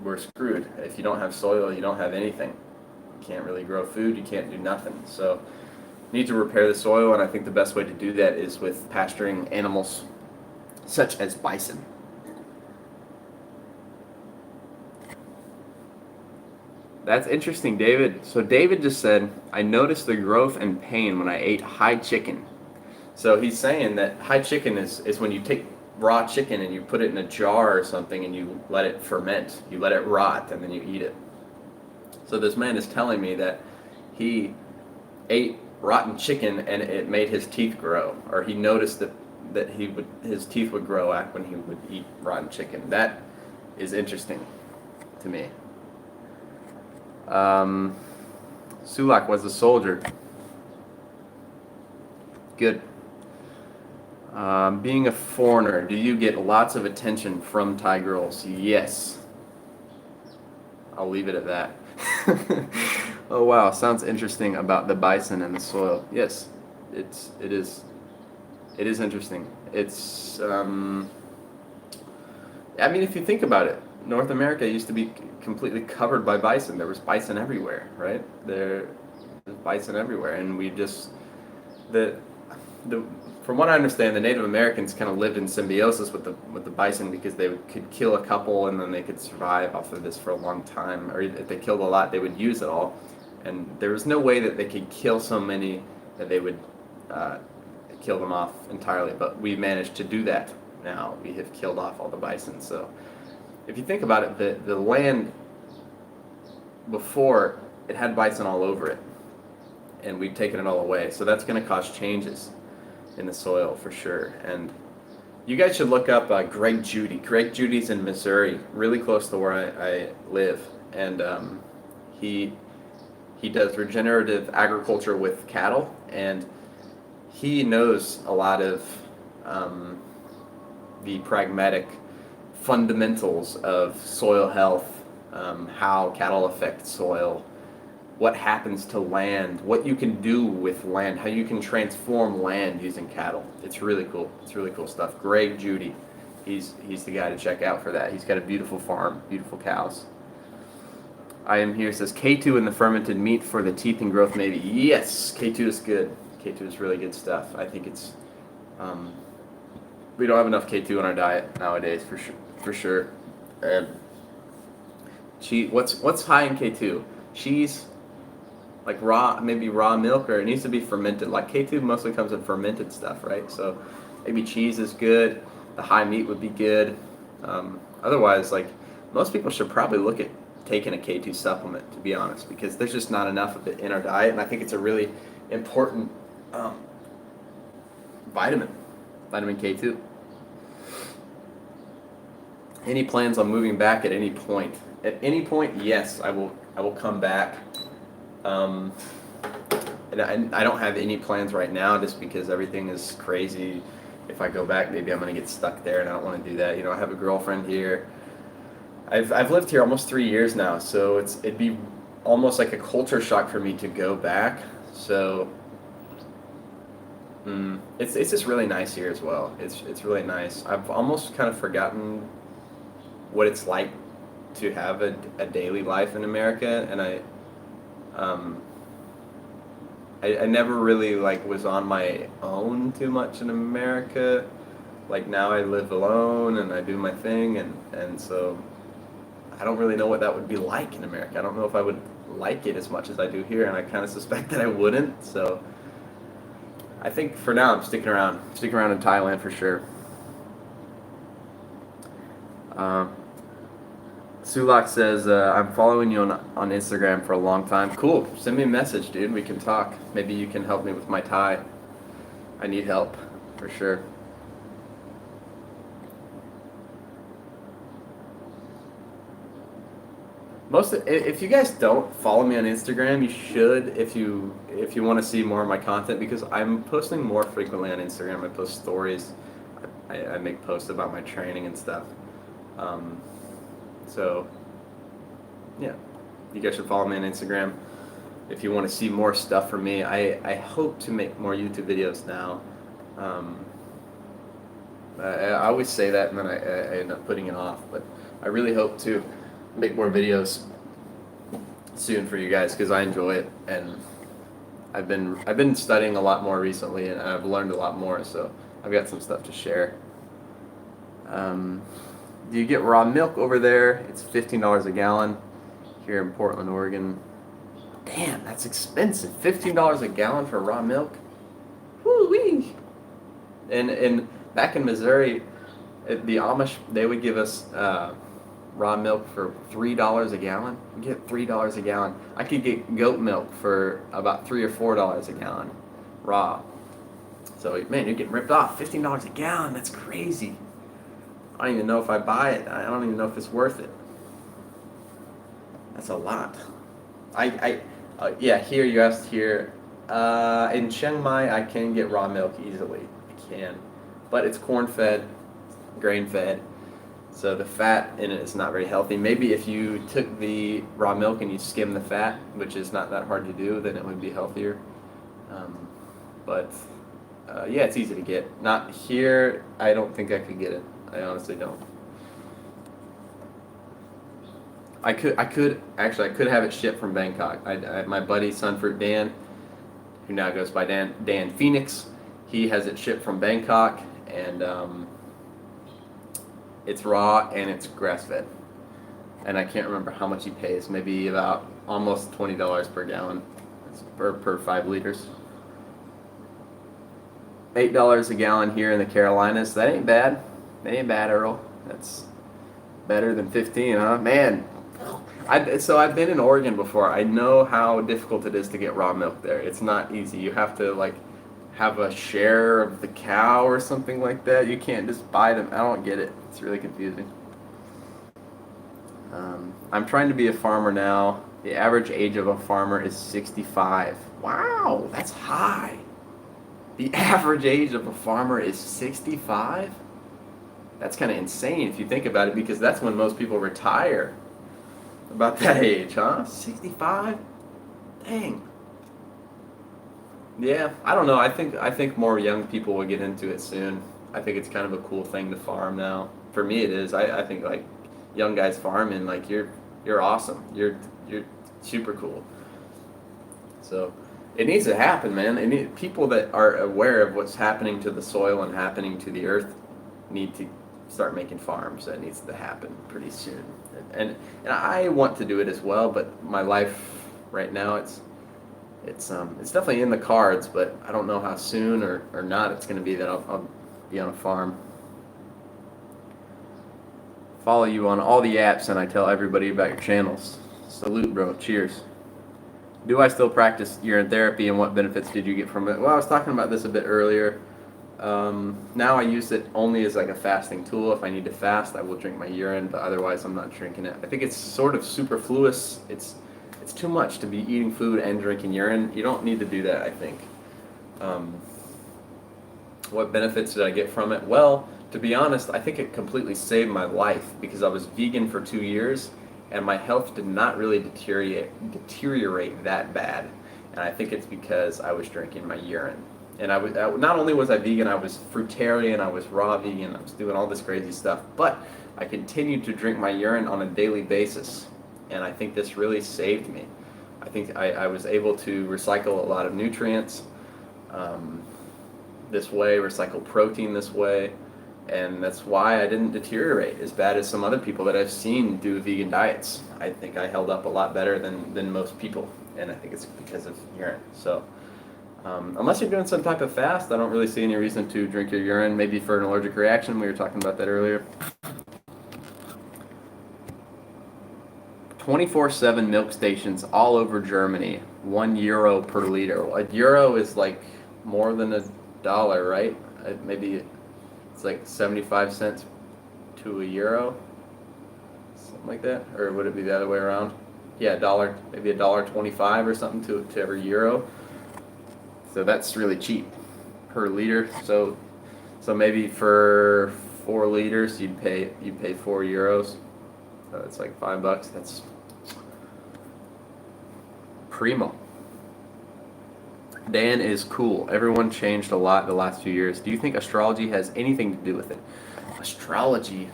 we're screwed. If you don't have soil, you don't have anything. You can't really grow food, you can't do nothing. So you need to repair the soil, and I think the best way to do that is with pasturing animals such as bison. That's interesting, David. So David just said, I noticed the growth and pain when I ate high chicken. So he's saying that high chicken is when you take raw chicken and you put it in a jar or something and you let it ferment, you let it rot, and then you eat it. So this man is telling me that he ate rotten chicken and it made his teeth grow, or he noticed that his teeth would grow when he would eat rotten chicken. That is interesting to me. Sulak was a soldier. Good. Being a foreigner, do you get lots of attention from Thai girls? Yes. I'll leave it at that. Oh wow, sounds interesting about the bison and the soil. Yes, it is interesting. It's I mean, if you think about it, North America used to be completely covered by bison. There was bison everywhere, right? There's bison everywhere, and we just from what I understand, the Native Americans kind of lived in symbiosis with the bison, because they could kill a couple and then they could survive off of this for a long time. Or if they killed a lot, they would use it all, and there was no way that they could kill so many that they would kill them off entirely. But we managed to do that. Now we have killed off all the bison. So if you think about it, the land before, it had bison all over it, and we've taken it all away. So that's going to cause changes in the soil for sure. And you guys should look up Greg Judy. Greg Judy's in Missouri, really close to where I live, and he does regenerative agriculture with cattle, and he knows a lot of the pragmatic fundamentals of soil health, how cattle affect soil, what happens to land, what you can do with land, how you can transform land using cattle. It's really cool. It's really cool stuff. Greg Judy, he's the guy to check out for that. He's got a beautiful farm, beautiful cows. I am here, says K2 in the fermented meat for the teeth and growth maybe. Yes, K2 is good. K2 is really good stuff. I think it's we don't have enough K2 in our diet nowadays for sure. And cheese. What's high in K2? Cheese, like maybe raw milk, or it needs to be fermented. Like K2 mostly comes in fermented stuff, right? So maybe cheese is good. The high meat would be good. Otherwise, like most people should probably look at taking a K2 supplement, to be honest, because there's just not enough of it in our diet, and I think it's a really important vitamin K2. Any plans on moving back at any point? At any point, yes, I will come back. And I don't have any plans right now, just because everything is crazy. If I go back, maybe I'm gonna get stuck there, and I don't want to do that. I have a girlfriend here. I've lived here almost 3 years now, so it'd be almost like a culture shock for me to go back. So it's just really nice here as well. It's really nice. I've almost kind of forgotten what it's like to have a daily life in America, and I never really was on my own too much in America. Like now I live alone and I do my thing, and so I don't really know what that would be like in America. I don't know if I would like it as much as I do here, and I kind of suspect that I wouldn't. So I think for now I'm sticking around in Thailand for sure. Sulak says, I'm following you on Instagram for a long time. Cool. Send me a message, dude. We can talk. Maybe you can help me with my Thai. I need help, for sure. If you guys don't follow me on Instagram, you should if you want to see more of my content, because I'm posting more frequently on Instagram. I post stories. I make posts about my training and stuff. So, yeah, you guys should follow me on Instagram if you want to see more stuff from me. I hope to make more YouTube videos now. I always say that, and then I end up putting it off, but I really hope to make more videos soon for you guys, because I enjoy it, and I've been studying a lot more recently, and I've learned a lot more, so I've got some stuff to share. Do you get raw milk over there? It's $15 a gallon here in Portland, Oregon. Damn, that's expensive. $15 a gallon for raw milk? Woo-wee! And back in Missouri, the Amish, they would give us raw milk for $3 a gallon. You get $3 a gallon. I could get goat milk for about $3 or $4 a gallon, raw. So, man, you're getting ripped off. $15 a gallon, that's crazy. I don't even know if I buy it. I don't even know if it's worth it. That's a lot. Yeah, here, you asked here. In Chiang Mai, I can get raw milk easily. I can. But it's corn-fed, grain-fed. So the fat in it is not very healthy. Maybe if you took the raw milk and you skim the fat, which is not that hard to do, then it would be healthier. Yeah, it's easy to get. Not here. I don't think I could get it. I honestly don't. I could have it shipped from Bangkok. My buddy Sunfruit Dan, who now goes by Dan Phoenix, he has it shipped from Bangkok, and it's raw and it's grass fed. And I can't remember how much he pays. Maybe about almost $20 per gallon, per 5 liters. $8 a gallon here in the Carolinas. That ain't bad. That ain't bad, Earl. That's better than 15, huh? Man, so I've been in Oregon before. I know how difficult it is to get raw milk there. It's not easy. You have to have a share of the cow or something like that. You can't just buy them. I don't get it. It's really confusing. I'm trying to be a farmer now. The average age of a farmer is 65. Wow, that's high. The average age of a farmer is 65? That's kind of insane if you think about it, because that's when most people retire. About that age, huh? 65? Dang. Yeah, I don't know. I think more young people will get into it soon. I think it's kind of a cool thing to farm now. For me, it is. I think young guys farming, you're awesome. You're super cool. So It needs to happen, man. People that are aware of what's happening to the soil and happening to the earth need to start making farms. That needs to happen pretty soon. And, and I want to do it as well, but my life right now, it's definitely in the cards, but I don't know how soon or not it's going to be that I'll be on a farm. Follow you on all the apps, and I tell everybody about your channels. Salute, bro. Cheers. Do I still practice urine therapy, and what benefits did you get from it? Well, I was talking about this a bit earlier. Now I use it only as like a fasting tool. If I need to fast, I will drink my urine, but otherwise I'm not drinking it. I think it's sort of superfluous. It's too much to be eating food and drinking urine. You don't need to do that, I think. What benefits did I get from it? Well, to be honest, I think it completely saved my life because I was vegan for 2 years and my health did not really deteriorate that bad. And I think it's because I was drinking my urine. And not only was I vegan, I was fruitarian, I was raw vegan, I was doing all this crazy stuff, but I continued to drink my urine on a daily basis. And I think this really saved me. I think I was able to recycle a lot of nutrients this way, recycle protein this way, and that's why I didn't deteriorate as bad as some other people that I've seen do vegan diets. I think I held up a lot better than most people, and I think it's because of urine. So unless you're doing some type of fast, I don't really see any reason to drink your urine, maybe for an allergic reaction. We were talking about that earlier. 24/7 milk stations all over Germany, €1 per liter. A euro is like more than $1, right? Maybe it's like 75 cents to a euro, something like that. Or would it be the other way around? Yeah, dollar, maybe $1.25 or something to every euro. So that's really cheap per liter. So maybe for 4 liters you'd pay €4. So it's like $5. That's primo. Dan is cool. Everyone changed a lot the last few years. Do you think astrology has anything to do with it? Astrology?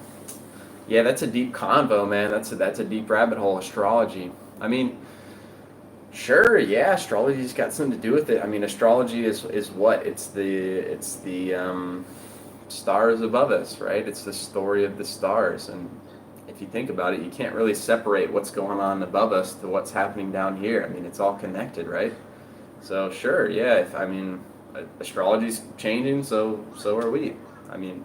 Yeah, that's a deep convo, man. That's a deep rabbit hole, astrology. I mean, sure, yeah, astrology's got something to do with it. I mean, astrology is what? It's the stars above us, right? It's the story of the stars. And if you think about it, you can't really separate what's going on above us to what's happening down here. I mean, it's all connected, right? So sure, yeah. Astrology's changing, so are we. I mean,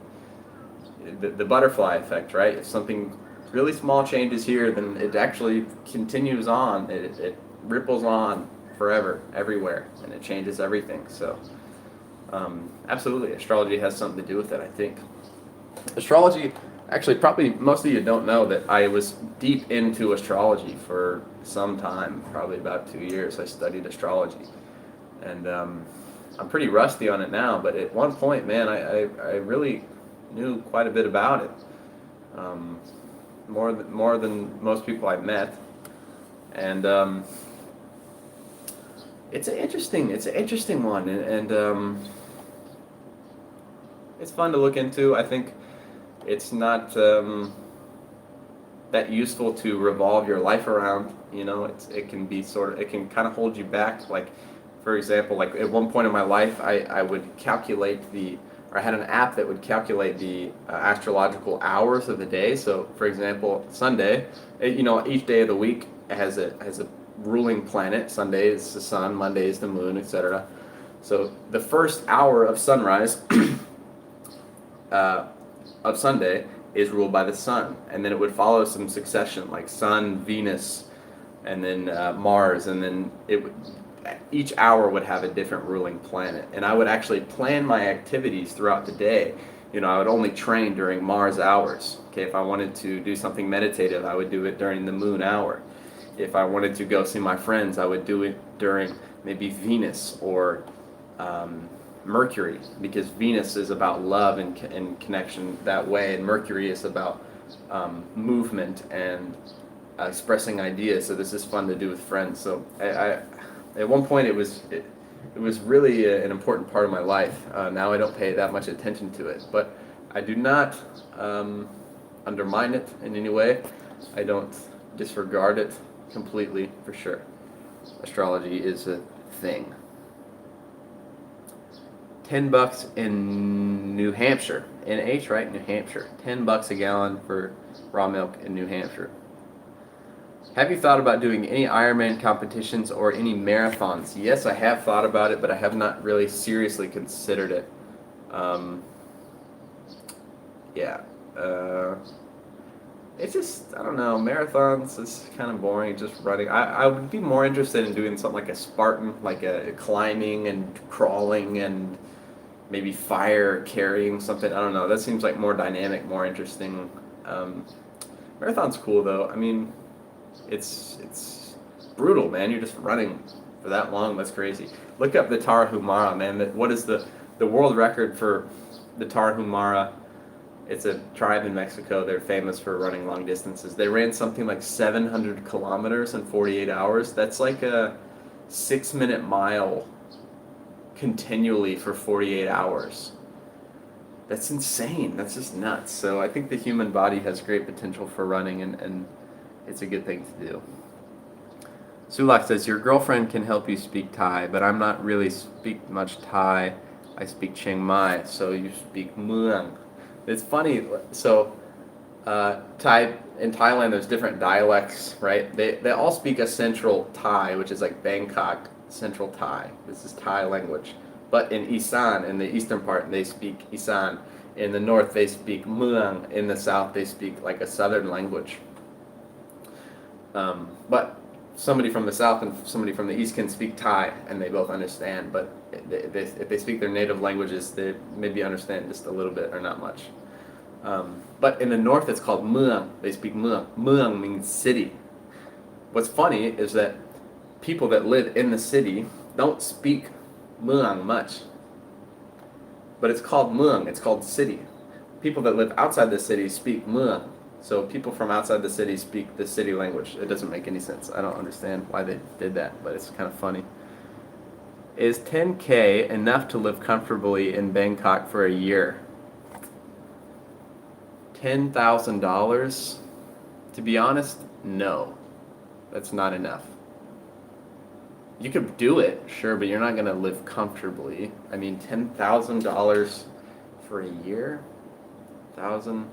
the butterfly effect, right? If something really small changes here, then it actually continues on. It ripples on forever, everywhere, and it changes everything. So absolutely, astrology has something to do with it, I think. Astrology, actually, probably most of you don't know that I was deep into astrology for some time, probably about 2 years. I studied astrology. And I'm pretty rusty on it now, but at one point, man, I really knew quite a bit about it, more than most people I've met, and it's an interesting one, and it's fun to look into. I think it's not that useful to revolve your life around. You know, it can kind of hold you back, like. For example, like at one point in my life, I would calculate I had an app that would calculate the astrological hours of the day. So, for example, Sunday, each day of the week has a ruling planet. Sunday is the sun, Monday is the moon, etc. So the first hour of sunrise of Sunday is ruled by the sun, and then it would follow some succession, like Sun, Venus, and then Mars, and then each hour would have a different ruling planet. And I would actually plan my activities throughout the day. I would only train during Mars hours. Okay, if I wanted to do something meditative, I would do it during the moon hour. If I wanted to go see my friends, I would do it during maybe Venus or Mercury, because Venus is about love and connection that way, and Mercury is about movement and expressing ideas. So this is fun to do with friends. So at one point, it was really an important part of my life. Now I don't pay that much attention to it, but I do not undermine it in any way. I don't disregard it completely, for sure. Astrology is a thing. $10 in New Hampshire. NH, right? New Hampshire. $10 a gallon for raw milk in New Hampshire. Have you thought about doing any Ironman competitions or any marathons? Yes, I have thought about it, but I have not really seriously considered it. Yeah. It's just, I don't know, marathons is kind of boring, just running. I would be more interested in doing something like a Spartan, like a climbing and crawling and maybe fire carrying something. I don't know. That seems like more dynamic, more interesting. Marathon's cool though. I mean, it's brutal, man. You're just running for that long. That's crazy. Look up the Tarahumara, man. What is the world record for the Tarahumara? It's a tribe in Mexico. They're famous for running long distances. They ran something like 700 kilometers in 48 hours. That's like a 6-minute mile continually for 48 hours. That's insane. That's just nuts. So I think the human body has great potential for running, and it's a good thing to do. Sulak says, your girlfriend can help you speak Thai, but I'm not really speak much Thai. I speak Chiang Mai, so you speak Muang. It's funny, so Thai in Thailand there's different dialects, right? They all speak a central Thai, which is like Bangkok central Thai. This is Thai language. But in Isan, in the eastern part, they speak Isan. In the north, they speak Muang. In the south, they speak like a southern language. But somebody from the south and somebody from the east can speak Thai, and they both understand. But if they speak their native languages, they maybe understand just a little bit or not much. But in the north, it's called Muang. They speak Muang. Muang means city. What's funny is that people that live in the city don't speak Muang much. But it's called Muang. It's called city. People that live outside the city speak Muang. So people from outside the city speak the city language. It doesn't make any sense. I don't understand why they did that, but it's kind of funny. Is $10K enough to live comfortably in Bangkok for a year? $10,000? To be honest, no. That's not enough. You could do it, sure, but you're not going to live comfortably. I mean, $10,000 for a year? 1,000?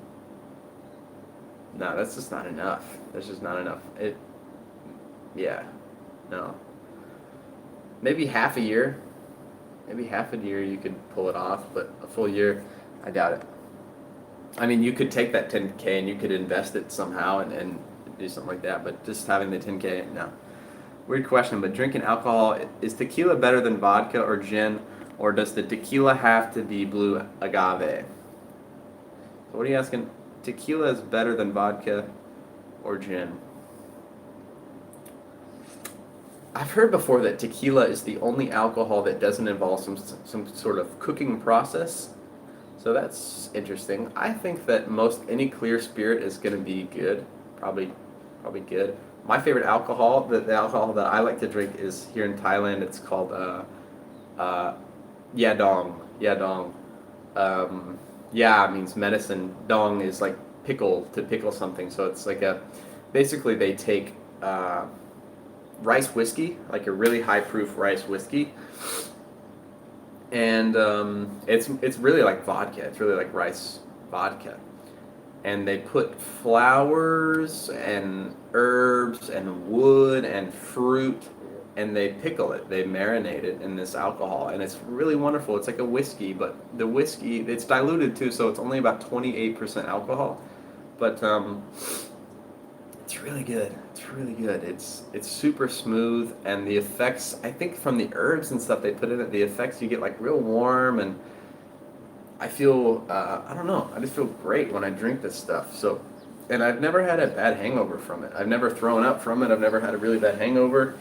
No, that's just not enough. That's just not enough. Yeah, no. Maybe half a year. Maybe half a year you could pull it off, but a full year, I doubt it. I mean, you could take that $10K and you could invest it somehow and do something like that, but just having the $10K, no. Weird question, but drinking alcohol, is tequila better than vodka or gin, or does the tequila have to be blue agave? So what are you asking? Tequila is better than vodka or gin. I've heard before that tequila is the only alcohol that doesn't involve some sort of cooking process. So that's interesting. I think that any clear spirit is going to be good. Probably good. My favorite alcohol, the alcohol that I like to drink is here in Thailand. It's called Yadong. Yadong. Ya means medicine. Dong is like pickle, to pickle something. So it's like basically they take rice whiskey, like a really high proof rice whiskey, and it's really like vodka. It's really like rice vodka, and they put flowers and herbs and wood and fruit, and they pickle it. They marinate it in this alcohol, and it's really wonderful. It's like a whiskey, but the whiskey, it's diluted too, so it's only about 28% alcohol, but it's really good. It's really good. It's super smooth, and the effects, I think from the herbs and stuff they put in it, the effects, you get like real warm, and I feel, I don't know, I just feel great when I drink this stuff. So, and I've never had a bad hangover from it. I've never thrown up from it. I've never had a really bad hangover.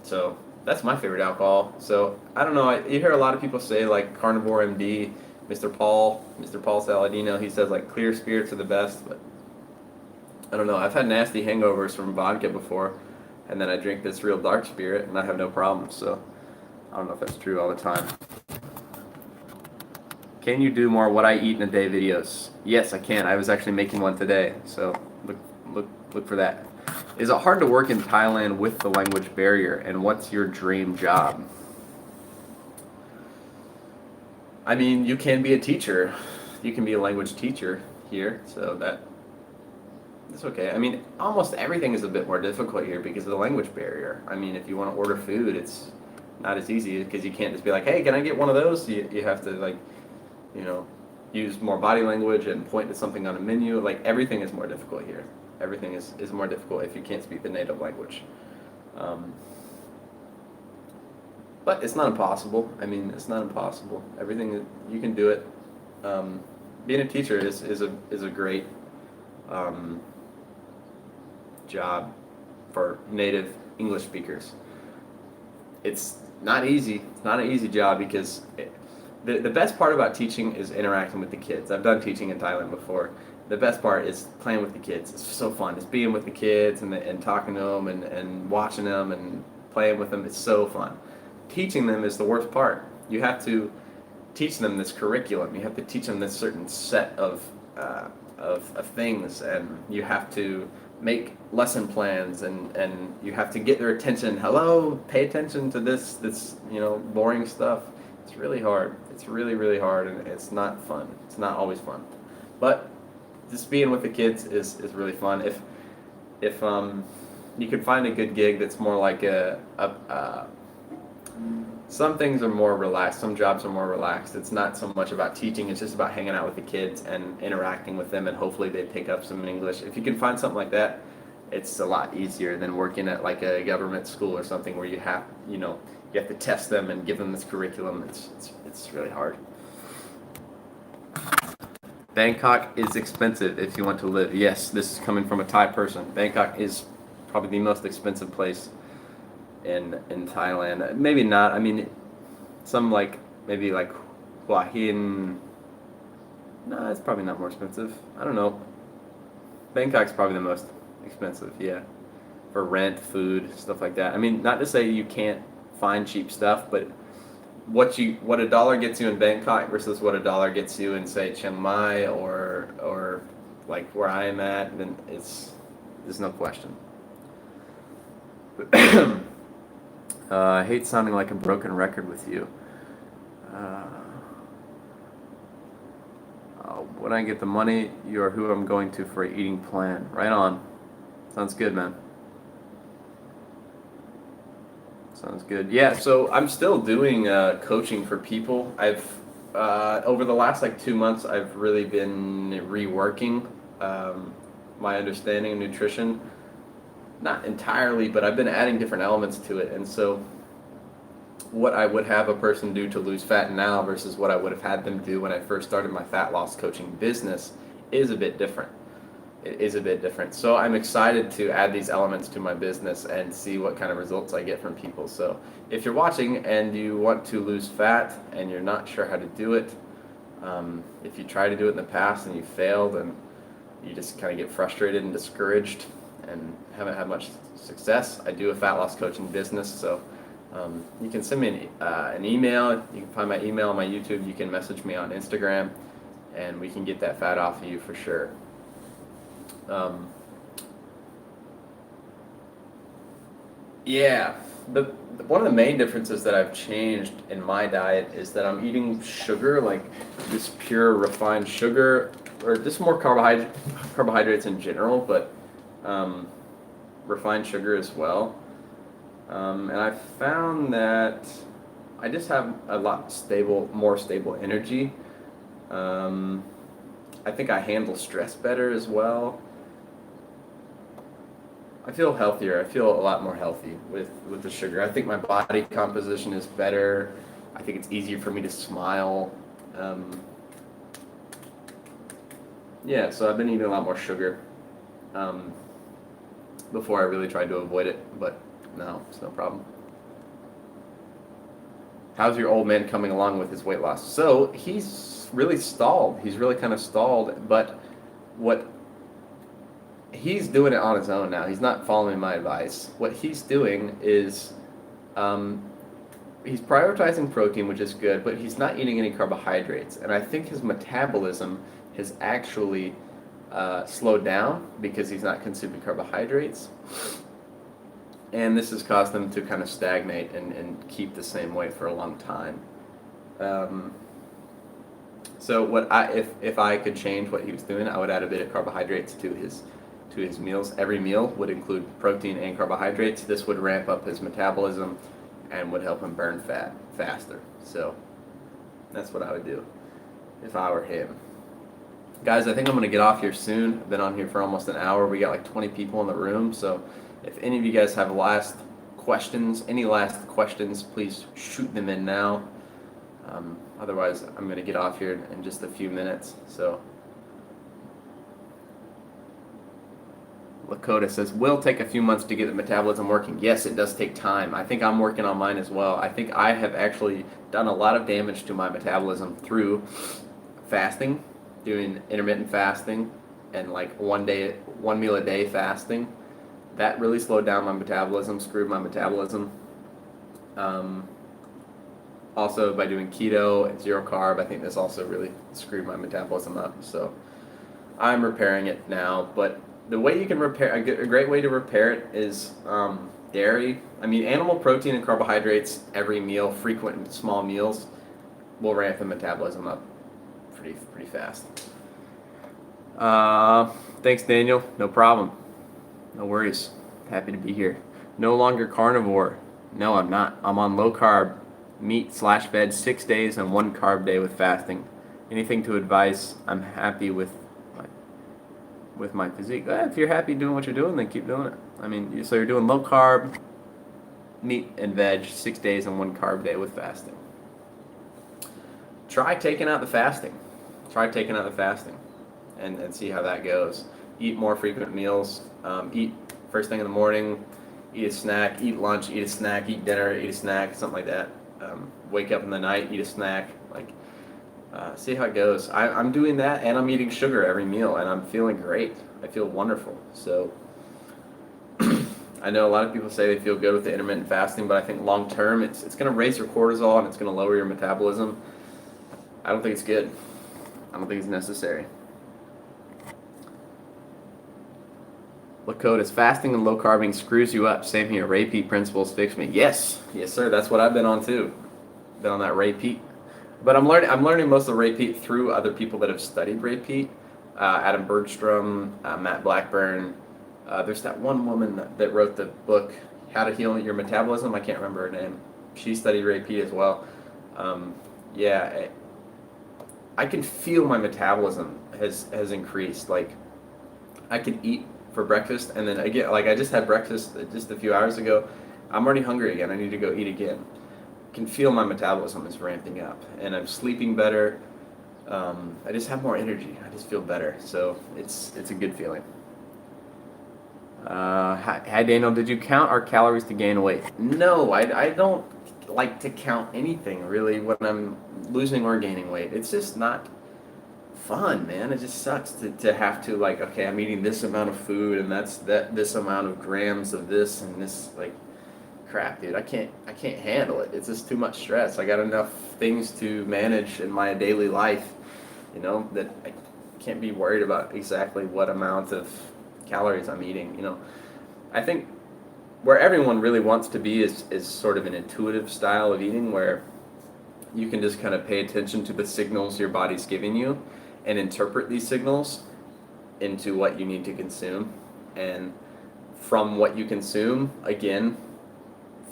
So that's my favorite alcohol. So I don't know. You hear a lot of people say like Carnivore MD, Mr. Paul Saladino. He says like clear spirits are the best, but I don't know. I've had nasty hangovers from vodka before, and then I drink this real dark spirit, and I have no problems. So I don't know if that's true all the time. Can you do more what I eat in a day videos? Yes, I can. I was actually making one today, so look for that. Is it hard to work in Thailand with the language barrier, and what's your dream job? I mean, you can be a teacher. You can be a language teacher here, so that's okay. I mean, almost everything is a bit more difficult here because of the language barrier. I mean, if you want to order food, it's not as easy because you can't just be like, hey, can I get one of those? You have to, like, you know, use more body language and point to something on a menu. Like, everything is more difficult here. Everything is more difficult if you can't speak the native language. Um, but it's not impossible. I mean, it's not impossible. Everything, you can do it. Um, Being a teacher is a great um, job for native English speakers. It's not easy. It's not an easy job because the best part about teaching is interacting with the kids. I've done teaching in Thailand before. The best part is playing with the kids. It's so fun. It's being with the kids and talking to them and watching them and playing with them. It's so fun. Teaching them is the worst part. You have to teach them this curriculum. You have to teach them this certain set of things, and you have to make lesson plans, and you have to get their attention. Hello, pay attention to this boring stuff. It's really hard. It's really, really hard, and it's not fun. It's not always fun. But just being with the kids is really fun. If you could find a good gig that's more like some things are more relaxed. Some jobs are more relaxed. It's not so much about teaching. It's just about hanging out with the kids and interacting with them, and hopefully they pick up some English. If you can find something like that, it's a lot easier than working at like a government school or something where you have to test them and give them this curriculum. It's really hard. Bangkok is expensive if you want to live. Yes, this is coming from a Thai person. Bangkok is probably the most expensive place in Thailand. Maybe not. I mean, some maybe like Hua Hin. No, it's probably not more expensive. I don't know. Bangkok's probably the most expensive, yeah, for rent, food, stuff like that. I mean, not to say you can't find cheap stuff, but what a dollar gets you in Bangkok versus what a dollar gets you in, say, Chiang Mai or like where I am at, then there's no question. I hate sounding like a broken record with you. When I get the money, you are who I'm going to for an eating plan. Right on. Sounds good, man. Sounds good. Yeah, so I'm still doing coaching for people. I've over the last 2 months, I've really been reworking my understanding of nutrition. Not entirely, but I've been adding different elements to it. And so what I would have a person do to lose fat now versus what I would have had them do when I first started my fat loss coaching business is a bit different. It is a bit different. So I'm excited to add these elements to my business and see what kind of results I get from people. So if you're watching and you want to lose fat and you're not sure how to do it, if you tried to do it in the past and you failed and you just kind of get frustrated and discouraged and haven't had much success, I do a fat loss coaching business. So you can send me an email. You can find my email on my YouTube. You can message me on Instagram, and we can get that fat off of you for sure. Yeah, one of the main differences that I've changed in my diet is that I'm eating sugar, like this pure refined sugar, or just more carbohydrates in general, but refined sugar as well. And I found that I just have a lot more stable energy. I think I handle stress better as well. I feel healthier. I feel a lot more healthy with the sugar. I think my body composition is better. I think it's easier for me to smile. Yeah, so I've been eating a lot more sugar. Before I really tried to avoid it, but no, it's no problem. How's your old man coming along with his weight loss? So he's really stalled. He's really kind of stalled, but he's doing it on his own now. He's not following my advice. What he's doing is he's prioritizing protein, which is good, but he's not eating any carbohydrates. And I think his metabolism has actually slowed down because he's not consuming carbohydrates. And this has caused them to kind of stagnate and keep the same weight for a long time. So what if I could change what he was doing, I would add a bit of carbohydrates to his meals. Every meal would include protein and carbohydrates. This would ramp up his metabolism and would help him burn fat faster. So that's what I would do if I were him. Guys, I think I'm going to get off here soon. I've been on here for almost an hour. We got like 20 people in the room. So if any of you guys have any last questions, please shoot them in now. Otherwise, I'm going to get off here in just a few minutes. So Lakota says, will take a few months to get the metabolism working. Yes, it does take time. I think I'm working on mine as well. I think I have actually done a lot of damage to my metabolism through fasting, doing intermittent fasting, and like one meal a day fasting. That really slowed down my metabolism, screwed my metabolism. Also, by doing keto and zero carb, I think this also really screwed my metabolism up. So I'm repairing it now. But the way you can repair, a great way to repair it is dairy. I mean, animal protein and carbohydrates every meal, frequent small meals, will ramp the metabolism up pretty fast. Thanks, Daniel. No problem. No worries. Happy to be here. No longer carnivore. No, I'm not. I'm on low carb, meat/veg 6 days and 1 carb day with fasting. Anything to advise? I'm happy with my physique. If you're happy doing what you're doing, then keep doing it. I mean, so you're doing low carb, meat and veg 6 days and 1 carb day with fasting. Try taking out the fasting. And see how that goes. Eat more frequent meals. Eat first thing in the morning. Eat a snack. Eat lunch. Eat a snack. Eat dinner. Eat a snack. Something like that. Wake up in the night. Eat a snack. See how it goes. I'm doing that, and I'm eating sugar every meal, and I'm feeling great. I feel wonderful. So I know a lot of people say they feel good with the intermittent fasting, but I think long term it's going to raise your cortisol and it's going to lower your metabolism. I don't think it's good. I don't think it's necessary. Lakota's fasting and low carbing screws you up. Same here. Ray Peat principles fix me. Yes, sir. That's what I've been on too. Been on that Ray Peat. But I'm learning most of Ray Peat through other people that have studied Ray Peat. Adam Bergstrom, Matt Blackburn. There's that one woman that wrote the book How to Heal Your Metabolism. I can't remember her name. She studied Ray Peat as well. I can feel my metabolism has increased. Like I can eat for breakfast, and then again, like I just had breakfast just a few hours ago. I'm already hungry again. I need to go eat again. I can feel my metabolism is ramping up, and I'm sleeping better. I just have more energy. I just feel better. So it's a good feeling. Hi Daniel, did you count our calories to gain weight? No, I don't like to count anything really when I'm losing or gaining weight. It's just not fun, man. It just sucks to have to like, okay, I'm eating this amount of food and that's this amount of grams of this and this, like, crap, dude. I can't handle it. It's just too much stress. I got enough things to manage in my daily life, that I can't be worried about exactly what amount of calories I'm eating. I think where everyone really wants to be is sort of an intuitive style of eating where you can just kind of pay attention to the signals your body's giving you and interpret these signals into what you need to consume. And from what you consume, again,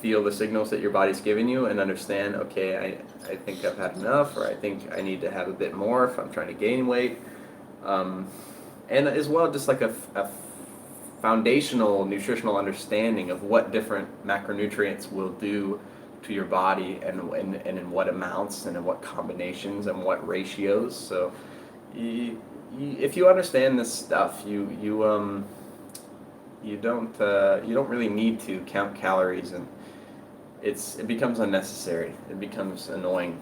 feel the signals that your body's giving you and understand, okay, I think I've had enough, or I think I need to have a bit more if I'm trying to gain weight. And as well, just like a foundational nutritional understanding of what different macronutrients will do to your body and in what amounts and in what combinations and what ratios. So if you understand this stuff, you don't really need to count calories, and it becomes unnecessary. It becomes annoying.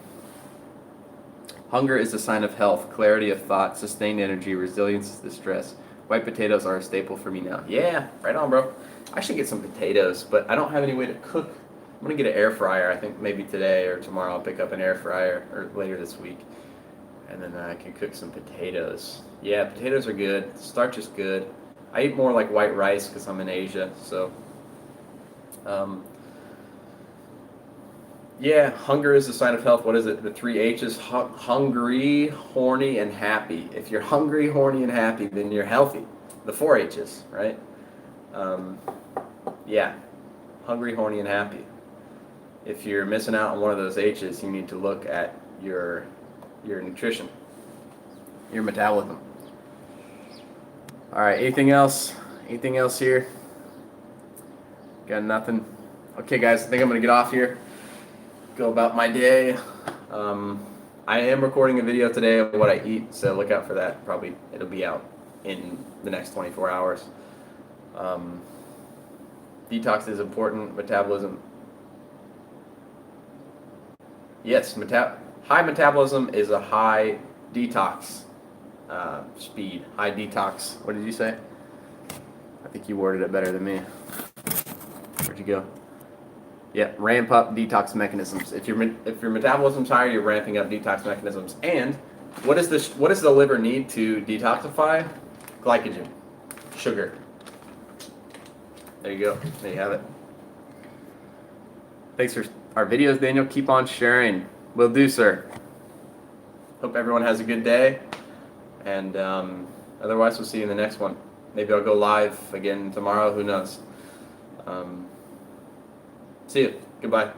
Hunger is a sign of health, clarity of thought, sustained energy, resilience to stress. White potatoes are a staple for me now. Yeah, right on, bro. I should get some potatoes, but I don't have any way to cook. I'm going to get an air fryer. I think maybe today or tomorrow I'll pick up an air fryer, or later this week. And then I can cook some potatoes. Yeah, potatoes are good. Starch is good. I eat more like white rice because I'm in Asia. So, Yeah, hunger is a sign of health. What is it? The three H's: hungry, horny, and happy. If you're hungry, horny, and happy, then you're healthy. The four H's, right? Um, yeah, hungry, horny, and happy. If you're missing out on one of those H's, you need to look at your nutrition, your metabolism. All right, anything else? Anything else here? Got nothing? Okay, guys, I think I'm going to get off here. Go about my day. I am recording a video today of what I eat, so look out for that. Probably it'll be out in the next 24 hours. Detox is important. Metabolism. Yes, high metabolism is a high detox speed. High detox. What did you say? I think you worded it better than me. Where'd you go? Yeah, ramp up detox mechanisms. If your metabolism's higher, you're ramping up detox mechanisms. And what does the liver need to detoxify? Glycogen, sugar. There you go. There you have it. Thanks for our videos, Daniel. Keep on sharing. Will do, sir. Hope everyone has a good day. And otherwise, we'll see you in the next one. Maybe I'll go live again tomorrow. Who knows? See you. Goodbye.